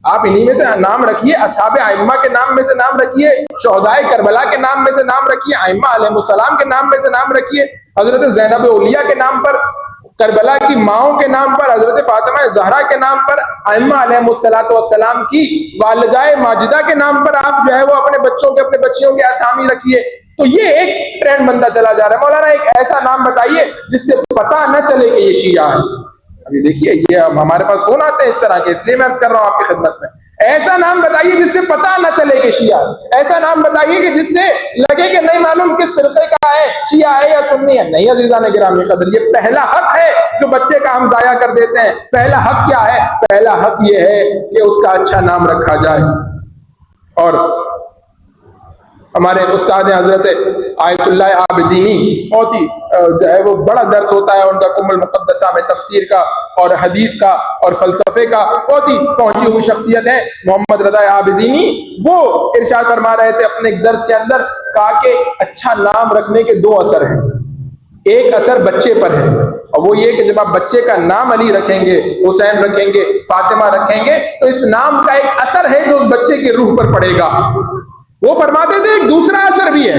آپ انہی میں سے نام رکھیے, اصحاب ائمہ کے نام میں سے نام رکھیے, شہدائے کربلا کے نام میں سے نام رکھیے, ائمہ علیہ السلام کے نام میں سے نام رکھیے, حضرت زینب اولیاء کے نام پر, کربلا کی ماؤں کے نام پر, حضرت فاطمہ زہرا کے نام پر, ائمہ علیہ السلام کی والدہ ماجدہ کے نام پر آپ جو ہے وہ اپنے بچوں کے, اپنے بچیوں کے اسامی رکھیے. تو یہ ایک ٹرینڈ بنتا چلا جا رہا ہے. مولانا ایک ایسا نام بتائیے جس سے پتہ نہ چلے کہ یہ شیعہ ہے. ابھی دیکھیے یہ ہمارے پاس فون آتے ہیں اس طرح کے, اس لیے میں عرض کر رہا ہوں آپ کی خدمت میں. ایسا نام بتائیے جس سے پتہ نہ چلے کہ شیعہ ہے. ایسا نام بتائیے کہ جس سے لگے کہ نہیں معلوم کس فرقے کا ہے, شیعہ ہے یا سنی ہے. نہیں عزیزان گرامی قدر, یہ پہلا حق ہے جو بچے کا ہم ضائع کر دیتے ہیں. پہلا حق کیا ہے؟ پہلا حق یہ ہے کہ اس کا اچھا نام رکھا جائے. اور ہمارے استاد حضرت آیت اللہ عابدینی بہت ہی جو ہے وہ بڑا درس ہوتا ہے ان کا, ام المقدسہ میں تفسیر کا اور حدیث کا اور فلسفے کا بہت ہی پہنچی ہوئی شخصیت ہے محمد رضا عابدینی. وہ ارشاد فرما رہے تھے اپنے ایک درس کے اندر, کہا کہ اچھا نام رکھنے کے 2 اثر ہیں. ایک اثر بچے پر ہے اور وہ یہ کہ جب آپ بچے کا نام علی رکھیں گے, حسین رکھیں گے, فاطمہ رکھیں گے تو اس نام کا ایک اثر ہے جو اس بچے کی روح پر پڑے گا. وہ فرماتے تھے ایک دوسرا اثر بھی ہے,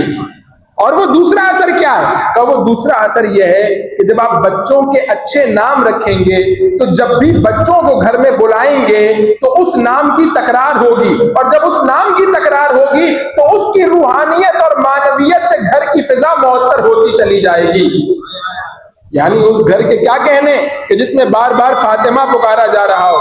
اور وہ دوسرا اثر کیا ہے؟ کہ وہ دوسرا اثر یہ ہے کہ جب آپ بچوں کے اچھے نام رکھیں گے تو جب بھی بچوں کو گھر میں بلائیں گے تو اس نام کی تکرار ہوگی, اور جب اس نام کی تکرار ہوگی تو اس کی روحانیت اور معنویت سے گھر کی فضا معطر ہوتی چلی جائے گی. یعنی اس گھر کے کیا کہنے کہ جس میں بار بار فاطمہ پکارا جا رہا ہو,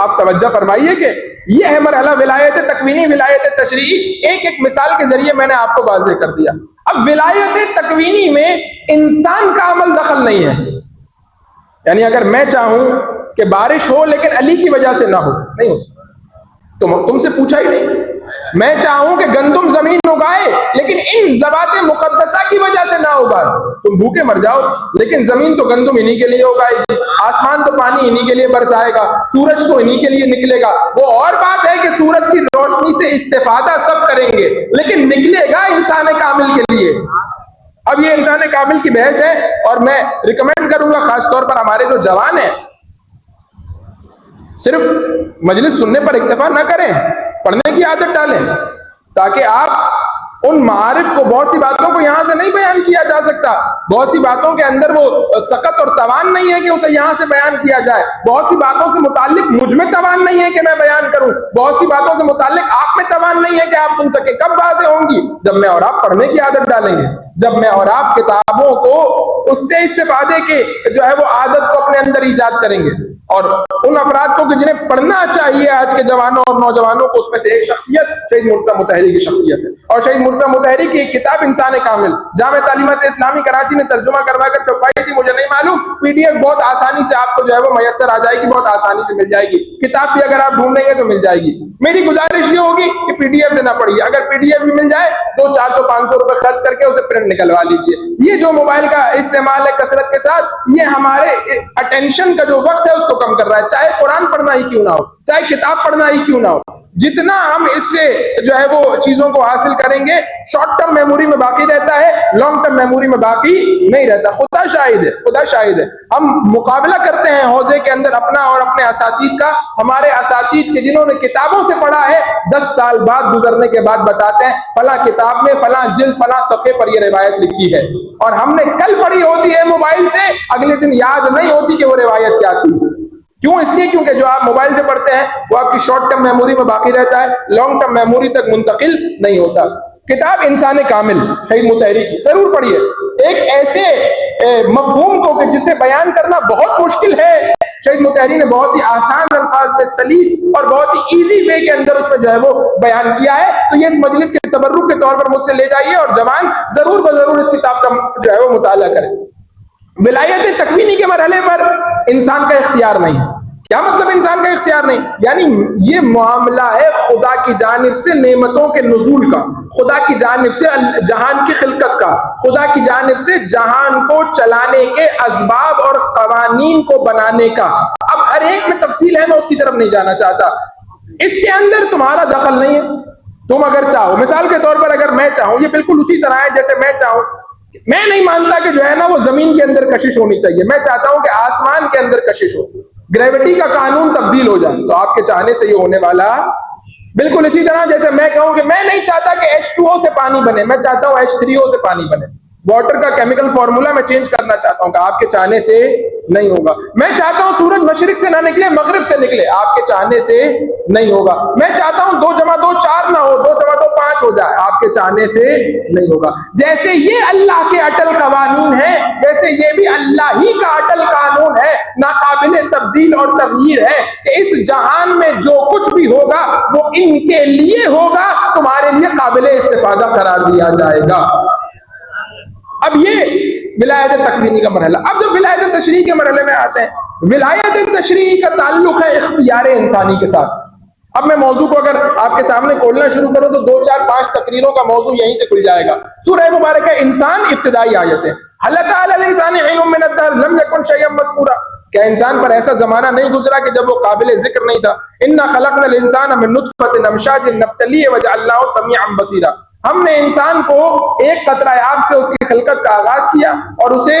آپ توجہ فرمائیے کہ یہ ہے مرحلہ ولایت تکوینی، ولایت تشریعی، ایک ایک مثال کے ذریعے میں نے آپ کو واضح کر دیا۔ اب ولایت تکوینی میں انسان کا عمل دخل نہیں ہے، یعنی اگر میں چاہوں کہ بارش ہو لیکن علی کی وجہ سے نہ ہو، نہیں ہو سکتا، تم سے پوچھا ہی نہیں۔ میں چاہوں کہ گندم زمین اگائے لیکن ان ذوات مقدسہ کی وجہ سے نہ اگائے، تم بھوکے مر جاؤ، لیکن زمین تو گندم انہی کے لیے اگائے گی، آسمان تو پانی انہی کے لیے برسائے گا، سورج تو انہی کے لیے نکلے گا۔ وہ اور بات ہے کہ سورج کی روشنی سے استفادہ سب کریں گے لیکن نکلے گا انسان کامل کے لیے۔ اب یہ انسان کامل کی بحث ہے، اور میں ریکمینڈ کروں گا خاص طور پر ہمارے جو جوان ہیں، صرف مجلس سننے پر اکتفا نہ کریں، پڑھنے کی عادت ڈالیں، تاکہ آپ ان معارف کو، بہت سی باتوں کو یہاں سے نہیں بیان کیا جا سکتا، بہت سی باتوں کے اندر وہ سقط اور توان نہیں ہے کہ اسے یہاں سے بیان کیا جائے، بہت سی باتوں سے متعلق مجھ میں توان نہیں ہے کہ میں بیان کروں، بہت سی باتوں سے متعلق آپ میں توان نہیں ہے کہ آپ سن سکیں۔ کب واضح ہوں گی؟ جب میں اور آپ پڑھنے کی عادت ڈالیں گے، جب میں اور آپ کتابوں کو اس سے استفادے کے جو ہے وہ عادت کو اپنے اندر ایجاد کریں گے۔ اور ان افراد کو کہ جنہیں پڑھنا چاہیے آج کے جوانوں اور نوجوانوں کو، اس میں سے ایک شخصیت شہید مرتضیٰ مطہری کی شخصیت ہے، اور شہید مرتضیٰ مطہری کی ایک کتاب انسان کامل جامع تعلیمات اسلامی کراچی نے ترجمہ کروا کر چھپائی تھی، مجھے نہیں معلوم، پی ڈی ایف بہت آسانی سے آپ کو جو ہے وہ میسر آ جائے گی، بہت آسانی سے مل جائے گی، کتاب بھی اگر آپ ڈھونڈیں گے تو مل جائے گی۔ میری گزارش یہ ہوگی کہ پی ڈی ایف سے نہ پڑھیے، اگر پی ڈی ایف بھی مل جائے تو 400-500 روپے خرچ کر کے اسے پرنٹ نکلوا لیجیے۔ یہ جو موبائل کا استعمال ہے کثرت کے ساتھ، یہ ہمارے اٹینشن کا جو وقت ہے اس کو کم کر رہا ہے، چاہے قرآن پڑھنا ہی کیوں نہ ہو، چاہے کتاب پڑھنا ہی کیوں نہ ہو۔ جتنا ہم اس سے جو ہے وہ چیزوں کو حاصل کریں گے، شارٹ ٹرم میموری میں باقی رہتا ہے، لانگ ٹرم میموری میں باقی نہیں رہتا۔ خدا شاہد ہے، خدا شاہد ہے، ہم مقابلہ کرتے ہیں حوزے کے اندر اپنا اور اپنے اساتید کا، ہمارے اساتید کے جنہوں نے کتابوں سے پڑھا ہے 10 سال بعد گزرنے کے بعد بتاتے ہیں فلاں کتاب میں فلاں جلد فلاں صفحے پر یہ روایت لکھی ہے، اور ہم نے کل پڑھی ہوتی ہے موبائل سے، اگلے دن یاد نہیں ہوتی کہ وہ روایت کیا تھی۔ کیوں؟ اس لیے کیونکہ جو آپ موبائل سے پڑھتے ہیں وہ آپ کی شارٹ ٹرم میموری میں باقی رہتا ہے، لانگ ٹرم میموری تک منتقل نہیں ہوتا۔ کتاب انسان کامل شہید مطہری کی ضرور پڑھیے، ایک ایسے مفہوم کو کہ جسے بیان کرنا بہت مشکل ہے، شہید مطہری نے بہت ہی آسان الفاظ میں، سلیس اور بہت ہی ایزی وے کے اندر اس میں جو ہے وہ بیان کیا ہے۔ تو یہ اس مجلس کے تبرک کے طور پر مجھ سے لے جائیے، اور جوان ضرور بضرور اس کتاب کا جو ہے وہ مطالعہ کریں۔ ولایت تکوینی کے مرحلے پر انسان کا اختیار نہیں ہے۔ کیا مطلب انسان کا اختیار نہیں؟ یعنی یہ معاملہ ہے خدا کی جانب سے نعمتوں کے نزول کا، خدا کی جانب سے جہان کی خلقت کا، خدا کی جانب سے جہان کو چلانے کے اسباب اور قوانین کو بنانے کا۔ اب ہر ایک میں تفصیل ہے، میں اس کی طرف نہیں جانا چاہتا، اس کے اندر تمہارا دخل نہیں ہے۔ تم اگر چاہو، مثال کے طور پر اگر میں چاہوں، یہ بالکل اسی طرح ہے جیسے میں چاہوں، میں نہیں مانتا کہ جو ہے نا وہ زمین کے اندر کشش ہونی چاہیے، میں چاہتا ہوں کہ آسمان کے اندر کشش ہو، گریوٹی کا قانون تبدیل ہو جائے، تو آپ کے چاہنے سے یہ ہونے والا بالکل اسی طرح جیسے میں کہوں کہ میں نہیں چاہتا کہ H2O سے پانی بنے، میں چاہتا ہوں H3O سے پانی بنے، واٹر کا کیمیکل فارمولا میں چینج کرنا چاہتا ہوں، کہ آپ کے چاہنے سے نہیں ہوگا۔ میں چاہتا ہوں سورج مشرق سے نہ نکلے مغرب سے نکلے، آپ کے چاہنے سے نہیں ہوگا۔ میں چاہتا ہوں 2 + 2 4 نہ ہو، 2 + 2 5 ہو جائے، آپ کے چاہنے سے نہیں ہوگا۔ جیسے یہ اللہ کے اٹل قوانین ہیں، ویسے یہ بھی اللہ ہی کا اٹل قانون ہے، ناقابل تبدیل اور تغییر ہے، کہ اس جہان میں جو کچھ بھی ہوگا وہ ان کے لیے ہوگا، تمہارے لیے قابل استفادہ قرار دیا جائے گا۔ اب یہ ولایت تکوینی کا مرحلہ۔ اب جب ولایت تشریعی کے مرحلے میں آتے ہیں، ولایت تشریعی کا تعلق ہے اختیار انسانی کے ساتھ۔ اب میں موضوع کو اگر آپ کے سامنے کھولنا شروع کروں تو 2 4 5 تقریروں کا موضوع یہیں سے کھل جائے گا۔ سورہ مبارکہ انسان، ابتدائی آیتیں، هل أتى على الإنسان حين من الدهر لم يكن شيئا مذكورا، کیا انسان پر ایسا زمانہ نہیں گزرا کہ جب وہ قابل ذکر نہیں تھا؟ إنا خلقنا الإنسان من نطفة أمشاج نبتليه وجعلناه سميعا بصيرا، ہم نے انسان کو ایک قطرہ آب سے اس کی خلقت کا آغاز کیا اور اسے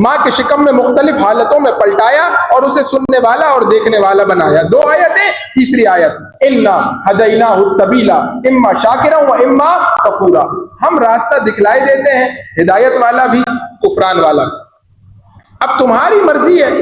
ماں کے شکم میں مختلف حالتوں میں پلٹایا اور اسے سننے والا اور دیکھنے والا بنایا۔ 2 آیتیں، تیسری آیت اِنَّا هَدَيْنَاهُ السَّبِيلَ إِمَّا شَاكِرًا وَإِمَّا كَفُورًا، ہم راستہ دکھلائی دیتے ہیں، ہدایت والا بھی کفران والا۔ اب تمہاری مرضی ہے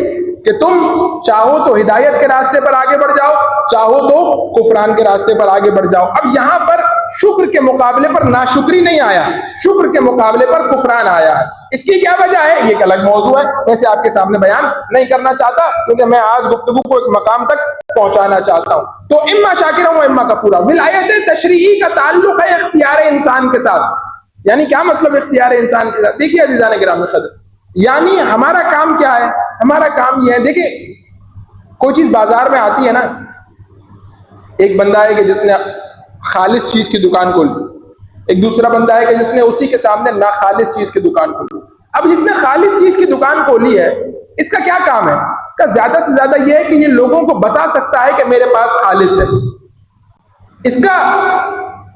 کہ تم چاہو تو ہدایت کے راستے پر آگے بڑھ جاؤ، چاہو تو کفران کے راستے پر آگے بڑھ جاؤ۔ اب یہاں پر شکر کے مقابلے پر ناشکری نہیں آیا، شکر کے مقابلے پر کفران آیا ہے۔ اس کی کیا وجہ ہے؟ یہ ایک الگ موضوع ہے، ویسے آپ کے سامنے بیان نہیں کرنا چاہتا کیونکہ میں آج گفتگو کو ایک مقام تک پہنچانا چاہتا ہوں۔ تو اما شاکرا و اما کفورا، ولایت تشریعی کا تعلق ہے اختیار انسان کے ساتھ۔ یعنی کیا مطلب اختیار انسان کے ساتھ؟ دیکھیے عزیزان گرامی قدر، یعنی ہمارا کام کیا ہے؟ ہمارا کام یہ ہے، دیکھیں کوئی چیز بازار میں آتی ہے نا، ایک بندہ ہے کہ جس نے خالص چیز کی دکان کھولی، ایک دوسرا بندہ ہے کہ جس نے اسی کے سامنے ناخالص چیز کی دکان کھولی۔ اب جس نے خالص چیز کی دکان کھولی ہے، اس کا کیا کام ہے؟ کا زیادہ سے زیادہ یہ ہے کہ یہ لوگوں کو بتا سکتا ہے کہ میرے پاس خالص ہے۔ اس کا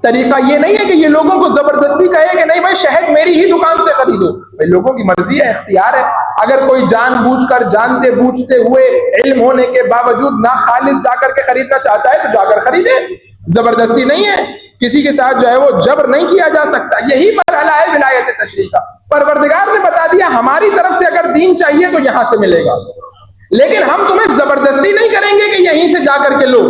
طریقہ یہ نہیں ہے کہ یہ لوگوں کو زبردستی کہے کہ نہیں بھائی شہد میری ہی دکان سے خریدو۔ بھائی لوگوں کی مرضی ہے، اختیار ہے۔ اگر کوئی جان بوجھ کر، جانتے بوجھتے ہوئے، علم ہونے کے باوجود ناخالص جا کر کے خریدنا چاہتا ہے تو جا کر خریدے، زبردستی نہیں ہے، کسی کے ساتھ جو ہے وہ جبر نہیں کیا جا سکتا۔ یہی مرحلہ ہے ولایت تشریع کا۔ پروردگار نے بتا دیا ہماری طرف سے اگر دین چاہیے تو یہاں سے ملے گا، لیکن ہم تمہیں زبردستی نہیں کریں گے کہ یہیں سے جا کر کے لو۔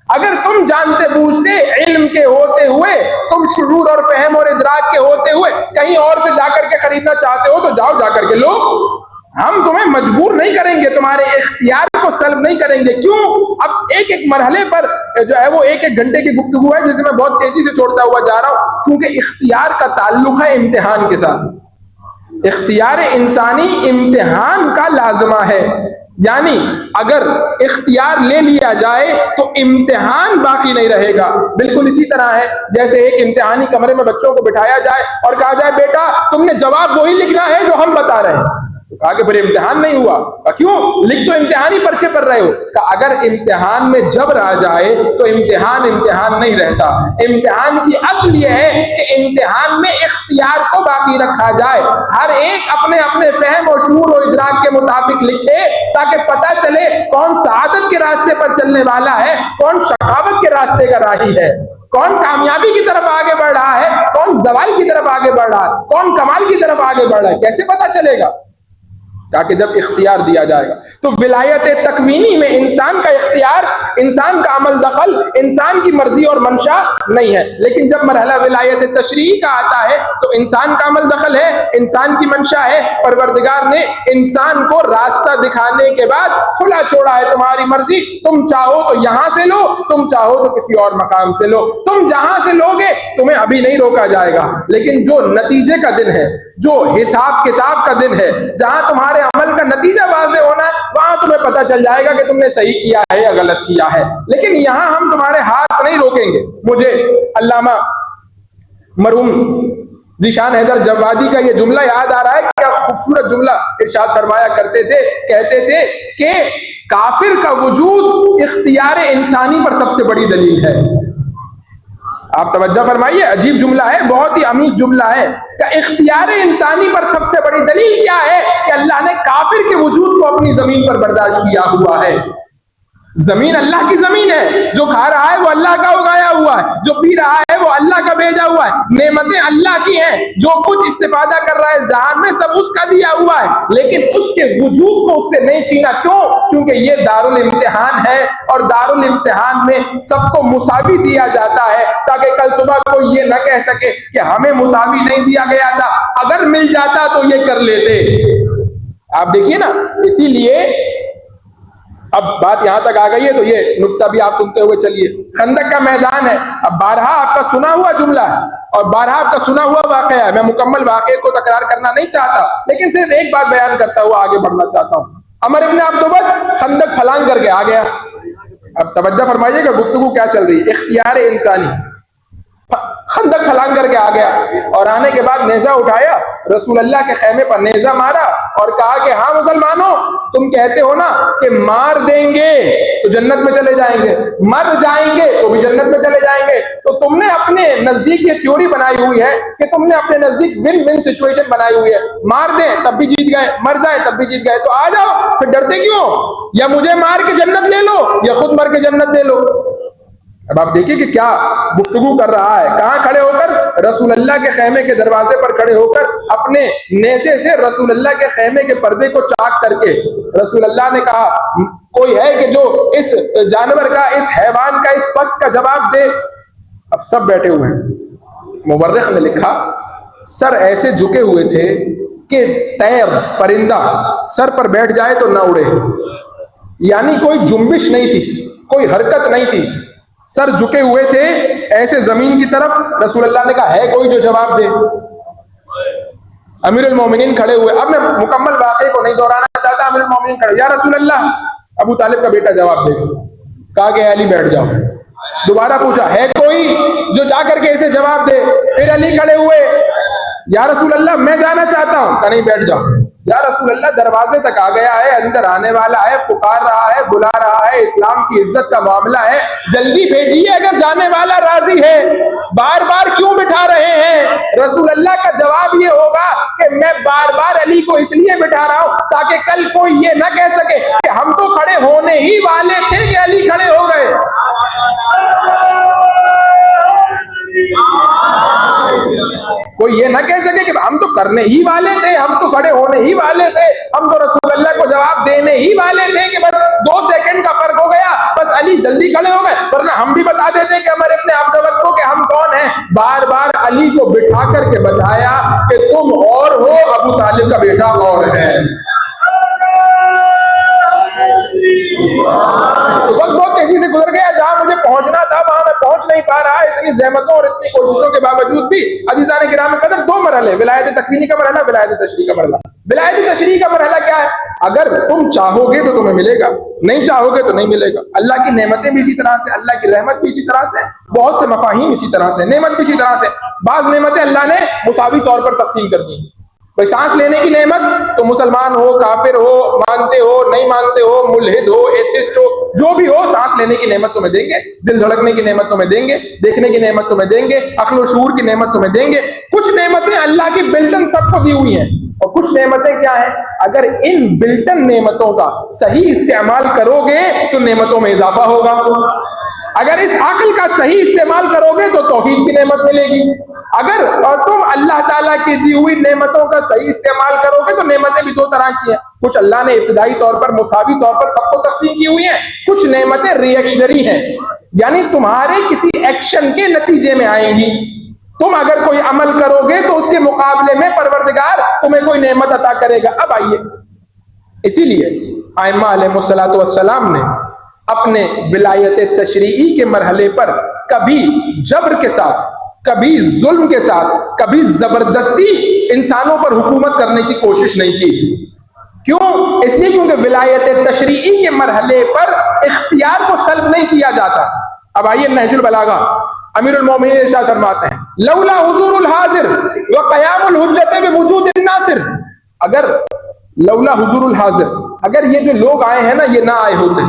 اگر تم جانتے بوجھتے علم کے ہوتے ہوئے، تم شعور اور فہم اور ادراک کے ہوتے ہوئے کہیں اور سے جا کر کے خریدنا چاہتے ہو تو جاؤ، جا کر کے لو۔ ہم تمہیں مجبور نہیں کریں گے، تمہارے اختیار کو سلب نہیں کریں گے۔ کیوں؟ اب ایک ایک مرحلے پر جو ہے وہ ایک ایک گھنٹے کی گفتگو ہے جسے میں بہت تیزی سے چھوڑتا ہوا جا رہا ہوں، کیونکہ اختیار کا تعلق ہے امتحان کے ساتھ۔ اختیار انسانی امتحان کا لازمہ ہے، یعنی اگر اختیار لے لیا جائے تو امتحان باقی نہیں رہے گا۔ بالکل اسی طرح ہے جیسے ایک امتحانی کمرے میں بچوں کو بٹھایا جائے اور کہا جائے بیٹا تم نے جواب وہی لکھنا ہے جو ہم بتا رہے ہیں۔ کہا کہ پھر امتحان نہیں ہوا۔ کہا کیوں؟ لکھ تو امتحانی پرچے پر رہے ہو۔ کہا اگر امتحان میں جبر آ جائے تو امتحان نہیں رہتا۔ امتحان کی اصل یہ ہے کہ امتحان میں اختیار کو باقی رکھا جائے، ہر ایک اپنے اپنے فہم اور شعور و ادراک کے مطابق لکھے تاکہ پتہ چلے کون سعادت کے راستے پر چلنے والا ہے، کون شقاوت کے راستے کا راہی ہے، کون کامیابی کی طرف آگے بڑھ رہا ہے، کون زوال کی طرف آگے بڑھ رہا ہے، کون کمال کی طرف آگے بڑھ رہا ہے۔ کیسے پتہ چلے گا؟ تاکہ جب اختیار دیا جائے گا تو ولایت تکوینی میں انسان کا اختیار، انسان کا عمل دخل، انسان کی مرضی اور منشا نہیں ہے، لیکن جب مرحلہ ولایت تشریعی کا آتا ہے تو انسان کا عمل دخل ہے، انسان کی منشا ہے۔ پروردگار نے انسان کو راستہ دکھانے کے بعد کھلا چھوڑا ہے، تمہاری مرضی، تم چاہو تو یہاں سے لو، تم چاہو تو کسی اور مقام سے لو، تم جہاں سے لوگے تمہیں ابھی نہیں روکا جائے گا، لیکن جو نتیجے کا دن ہے، جو حساب کتاب کا دن ہے، جہاں تمہارے عمل کا نتیجہ واضح ہونا ہے، وہاں تمہیں پتہ چل جائے گا کہ تم نے صحیح کیا ہے یا غلط کیا ہے۔ لیکن یہاں ہم تمہارے ہاتھ نہیں روکیں گے۔ مجھے علامہ مرحوم ذیشان حیدر جوادی کا یہ جملہ یاد آ رہا ہے، کیا خوبصورت جملہ ارشاد فرمایا کرتے تھے، کہتے تھے کہ کافر کا وجود اختیار انسانی پر سب سے بڑی دلیل ہے۔ آپ توجہ فرمائیے، عجیب جملہ ہے، بہت ہی عمیق جملہ ہے کہ اختیار انسانی پر سب سے بڑی دلیل کیا ہے کہ اللہ نے کافر کے وجود کو اپنی زمین پر برداشت کیا ہوا ہے۔ زمین اللہ کی زمین ہے، جو کھا رہا ہے وہ اللہ کا اگایا ہوا ہے، جو پی رہا ہے وہ اللہ کا بھیجا ہوا ہے، نعمتیں اللہ کی ہیں، جو کچھ استفادہ کر رہا ہے جہان میں سب اس کا دیا ہوا ہے، لیکن اس کے وجود کو اس سے نہیں چھینا۔ کیوں؟ کیونکہ یہ دارالامتحان ہے اور دارالامتحان میں سب کو مساوی دیا جاتا ہے تاکہ کل صبح کوئی یہ نہ کہہ سکے کہ ہمیں مساوی نہیں دیا گیا تھا، اگر مل جاتا تو یہ کر لیتے۔ آپ دیکھیے نا، اسی لیے اب بات یہاں تک آ گئی ہے تو یہ نکتہ بھی آپ سنتے ہوئے چلیے۔ خندق کا میدان ہے، اب بارہا آپ کا سنا ہوا جملہ ہے اور بارہا آپ کا سنا ہوا واقعہ ہے، میں مکمل واقعے کو تکرار کرنا نہیں چاہتا، لیکن صرف ایک بات بیان کرتا ہوا آگے بڑھنا چاہتا ہوں۔ عمر ابن عبدود خندق پھلانگ کر کے آ گیا۔ اب توجہ فرمائیے کہ گفتگو کیا چل رہی ہے، اختیار انسانی۔ خندق پھلانگ کر کے آ گیا اور آنے کے بعد نیزہ اٹھایا، رسول اللہ کے خیمے پر نیزہ مارا اور کہا کہ ہاں مسلمانوں، تم کہتے ہو نا کہ مار دیں گے تو جنت میں چلے جائیں گے، مر جائیں گے تو بھی جنت میں چلے جائیں گے، تو تم نے اپنے نزدیک یہ تھیوری بنائی ہوئی ہے کہ تم نے اپنے نزدیک ون ون سچویشن بنائی ہوئی ہے، مار دیں تب بھی جیت گئے، مر جائیں تب بھی جیت گئے، تو آ جاؤ، پھر ڈرتے کیوں؟ یا مجھے مار کے جنت لے لو یا خود مر کے جنت لے لو۔ اب آپ دیکھیں کہ کیا گفتگو کر رہا ہے، کہاں کھڑے ہو کر؟ رسول اللہ کے خیمے کے دروازے پر کھڑے ہو کر اپنے نیزے سے رسول اللہ کے خیمے کے پردے کو چاک کر کے رسول اللہ نے کہا کوئی ہے کہ جو اس جانور کا، اس حیوان کا، اس پست کا جواب دے؟ اب سب بیٹھے ہوئے ہیں، مورخ نے لکھا سر ایسے جھکے ہوئے تھے کہ طیر پرندہ سر پر بیٹھ جائے تو نہ اڑے، یعنی کوئی جنبش نہیں تھی، کوئی حرکت نہیں تھی، سر جھکے ہوئے تھے ایسے زمین کی طرف۔ رسول اللہ نے کہا ہے کوئی جو جواب دے؟ امیر المومنین کھڑے ہوئے، اب میں مکمل واقعے کو نہیں دہرانا چاہتا، امیر المومنین کھڑے، یا رسول اللہ، ابو طالب کا بیٹا جواب دے، کہا کہ علی بیٹھ جاؤ۔ دوبارہ پوچھا ہے کوئی جو جا کر کے ایسے جواب دے؟ پھر علی کھڑے ہوئے، یا رسول اللہ میں جانا چاہتا ہوں، کہا نہیں بیٹھ جاؤ۔ یا رسول اللہ دروازے تک آ گیا ہے، اندر آنے والا ہے، پکار رہا ہے، بلا رہا ہے، اسلام کی عزت کا معاملہ ہے، جلدی بھیجیے اگر جانے والا راضی ہے، بار بار کیوں بٹھا رہے ہیں؟ رسول اللہ کا جواب یہ ہوگا کہ میں بار بار علی کو اس لیے بٹھا رہا ہوں تاکہ کل کوئی یہ نہ کہہ سکے کہ ہم تو کھڑے ہونے ہی والے تھے کہ علی کھڑے ہو گئے۔ کوئی یہ نہ کہہ سکے کہ ہم تو کرنے ہی والے تھے، ہم تو کھڑے ہونے ہی والے تھے، ہم تو رسول اللہ کو جواب دینے ہی والے تھے کہ بس 2 سیکنڈ کا فرق ہو گیا، بس علی جلدی کھڑے ہو گئے، ورنہ ہم بھی بتا دیتے کہ ہمارے اپنے آپ کو کہ ہم کون ہیں۔ بار بار علی کو بٹھا کر کے بتایا کہ تم اور ہو، ابو طالب کا بیٹا اور ہے۔ وقت بہت تیزی سے گزر گیا، جہاں مجھے پہنچنا تھا وہاں میں پہنچ نہیں پا رہا، اتنی زحمتوں اور اتنی کوششوں کے باوجود بھی۔ عزیزان گرامی قدر 2 مرحلے، ولایت تکوینی کا مرحلہ، ولایت تشریعی کا مرحلہ۔ ولایت تشریعی کا مرحلہ کیا ہے؟ اگر تم چاہو گے تو تمہیں ملے گا، نہیں چاہو گے تو نہیں ملے گا۔ اللہ کی نعمتیں بھی اسی طرح سے، اللہ کی رحمت بھی اسی طرح سے، بہت سے مفاہیم اسی طرح سے، نعمت بھی اسی طرح سے۔ بعض نعمتیں اللہ نے مساوی طور پر تقسیم کر دی۔ بھئی سانس لینے کی نعمت تو مسلمان ہو، کافر ہو، مانتے ہو، نہیں مانتے ہو، ملحد ہو، ایتھسٹ ہو، جو بھی ہو، سانس لینے کی نعمت تمہیں دیں گے، دل دھڑکنے کی نعمت تمہیں دیں گے، دیکھنے کی نعمت تمہیں دیں گے، عقل و شعور کی نعمت تمہیں دیں گے۔ کچھ نعمتیں اللہ کی بلٹن سب کو دی ہوئی ہیں، اور کچھ نعمتیں کیا ہیں؟ اگر ان بلٹن نعمتوں کا صحیح استعمال کرو گے تو نعمتوں میں اضافہ ہوگا، اگر اس عقل کا صحیح استعمال کرو گے تو توحید کی نعمت ملے گی، اگر تم اللہ تعالیٰ کی دی ہوئی نعمتوں کا صحیح استعمال کرو گے تو نعمتیں بھی 2 طرح کی ہیں، کچھ اللہ نے ابتدائی طور پر مساوی طور پر سب کو تقسیم کی ہوئی ہیں، کچھ نعمتیں ری ایکشنری ہیں، یعنی تمہارے کسی ایکشن کے نتیجے میں آئیں گی۔ تم اگر کوئی عمل کرو گے تو اس کے مقابلے میں پروردگار تمہیں کوئی نعمت عطا کرے گا۔ اب آئیے، اسی لیے ائمہ علیہ السلام نے اپنے ولایت تشریعی کے مرحلے پر کبھی جبر کے ساتھ، کبھی ظلم کے ساتھ، کبھی زبردستی انسانوں پر حکومت کرنے کی کوشش نہیں کی۔ کیوں؟ اس لیے کیونکہ ولایت تشریعی کے مرحلے پر اختیار کو سلب نہیں کیا جاتا۔ اب آئیے نہج البلاغہ، امیر المومنین ارشاد فرماتے ہیں لولا حضور الحاضر وقیام الحجت بوجود الناصر، اگر لولا حضور الحاضر، اگر یہ جو لوگ آئے ہیں نا یہ نہ آئے ہوتے،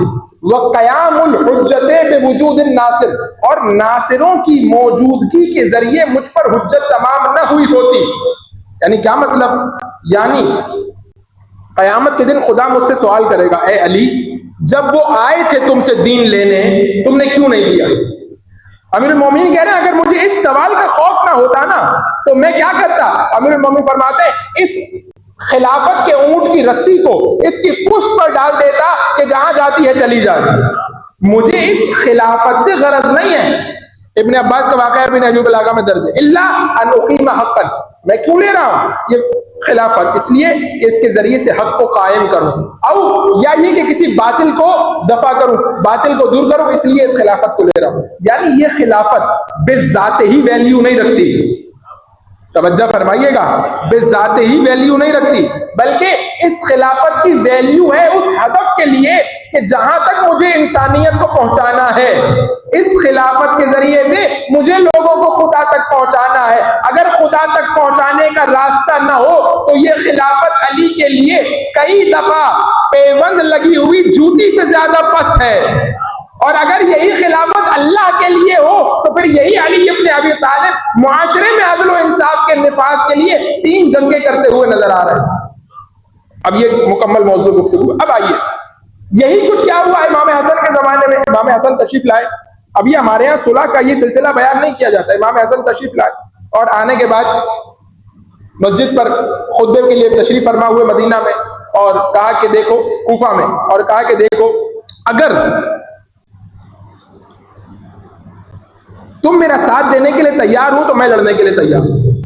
وقیام الحجت بوجود الناصر، اور ناصروں کی موجودگی کے ذریعے مجھ پر حجت تمام نہ ہوئی ہوتی۔ یعنی کیا مطلب؟ یعنی قیامت کے دن خدا مجھ سے سوال کرے گا، اے علی جب وہ آئے تھے تم سے دین لینے تم نے کیوں نہیں دیا؟ امیر المومنین کہہ رہے ہیں اگر مجھے اس سوال کا خوف نہ ہوتا نا تو میں کیا کرتا؟ امیر المومنین فرماتے ہیں اس خلافت کے اونٹ کی رسی کو اس کی پشت پر ڈال دیتا کہ جہاں جاتی ہے چلی جائے، مجھے اس خلافت سے غرض نہیں ہے۔ ابن عباس کا واقعہ بھی نہج البلاغہ میں درج ہے، الا ان اقیم حقا، میں کیوں لے رہا ہوں یہ خلافت؟ اس لیے کہ اس کے ذریعے سے حق کو قائم کروں، او یا یہ کہ کسی باطل کو دفع کروں، باطل کو دور کروں، اس لیے اس خلافت کو لے رہا ہوں۔ یعنی یہ خلافت بذات ہی ویلیو نہیں رکھتی، توجہ فرمائیے گا، بذات ہی ویلیو نہیں رکھتی، بلکہ اس خلافت کی ویلیو ہے اس ہدف کے لیے کہ جہاں تک مجھے انسانیت کو پہنچانا ہے، اس خلافت کے ذریعے سے مجھے لوگوں کو خدا تک پہنچانا ہے۔ اگر خدا تک پہنچانے کا راستہ نہ ہو تو یہ خلافت علی کے لیے کئی دفعہ پیوند لگی ہوئی جوتی سے زیادہ پست ہے، اور اگر یہی خلافت اللہ کے لیے ہو تو پھر یہی علی ابن ابی طالب معاشرے میں عدل و انصاف کے نفاذ کے لیے 3 جنگیں کرتے ہوئے نظر آ رہے ہیں۔ اب یہ مکمل موضوع گفتگو۔ اب آئیے یہی کچھ کیا ہوا امام حسن کے زمانے میں، امام حسن تشریف لائے۔ اب یہ ہمارے ہاں صلح کا یہ سلسلہ بیان نہیں کیا جاتا، امام حسن تشریف لائے اور آنے کے بعد مسجد پر خطبے کے لیے تشریف فرما ہوئے مدینہ میں، اور کہا کہ دیکھو کوفہ میں، اور کہا کہ دیکھو اگر تم میرا ساتھ دینے کے لیے تیار ہو تو میں لڑنے کے لیے تیار ہوں،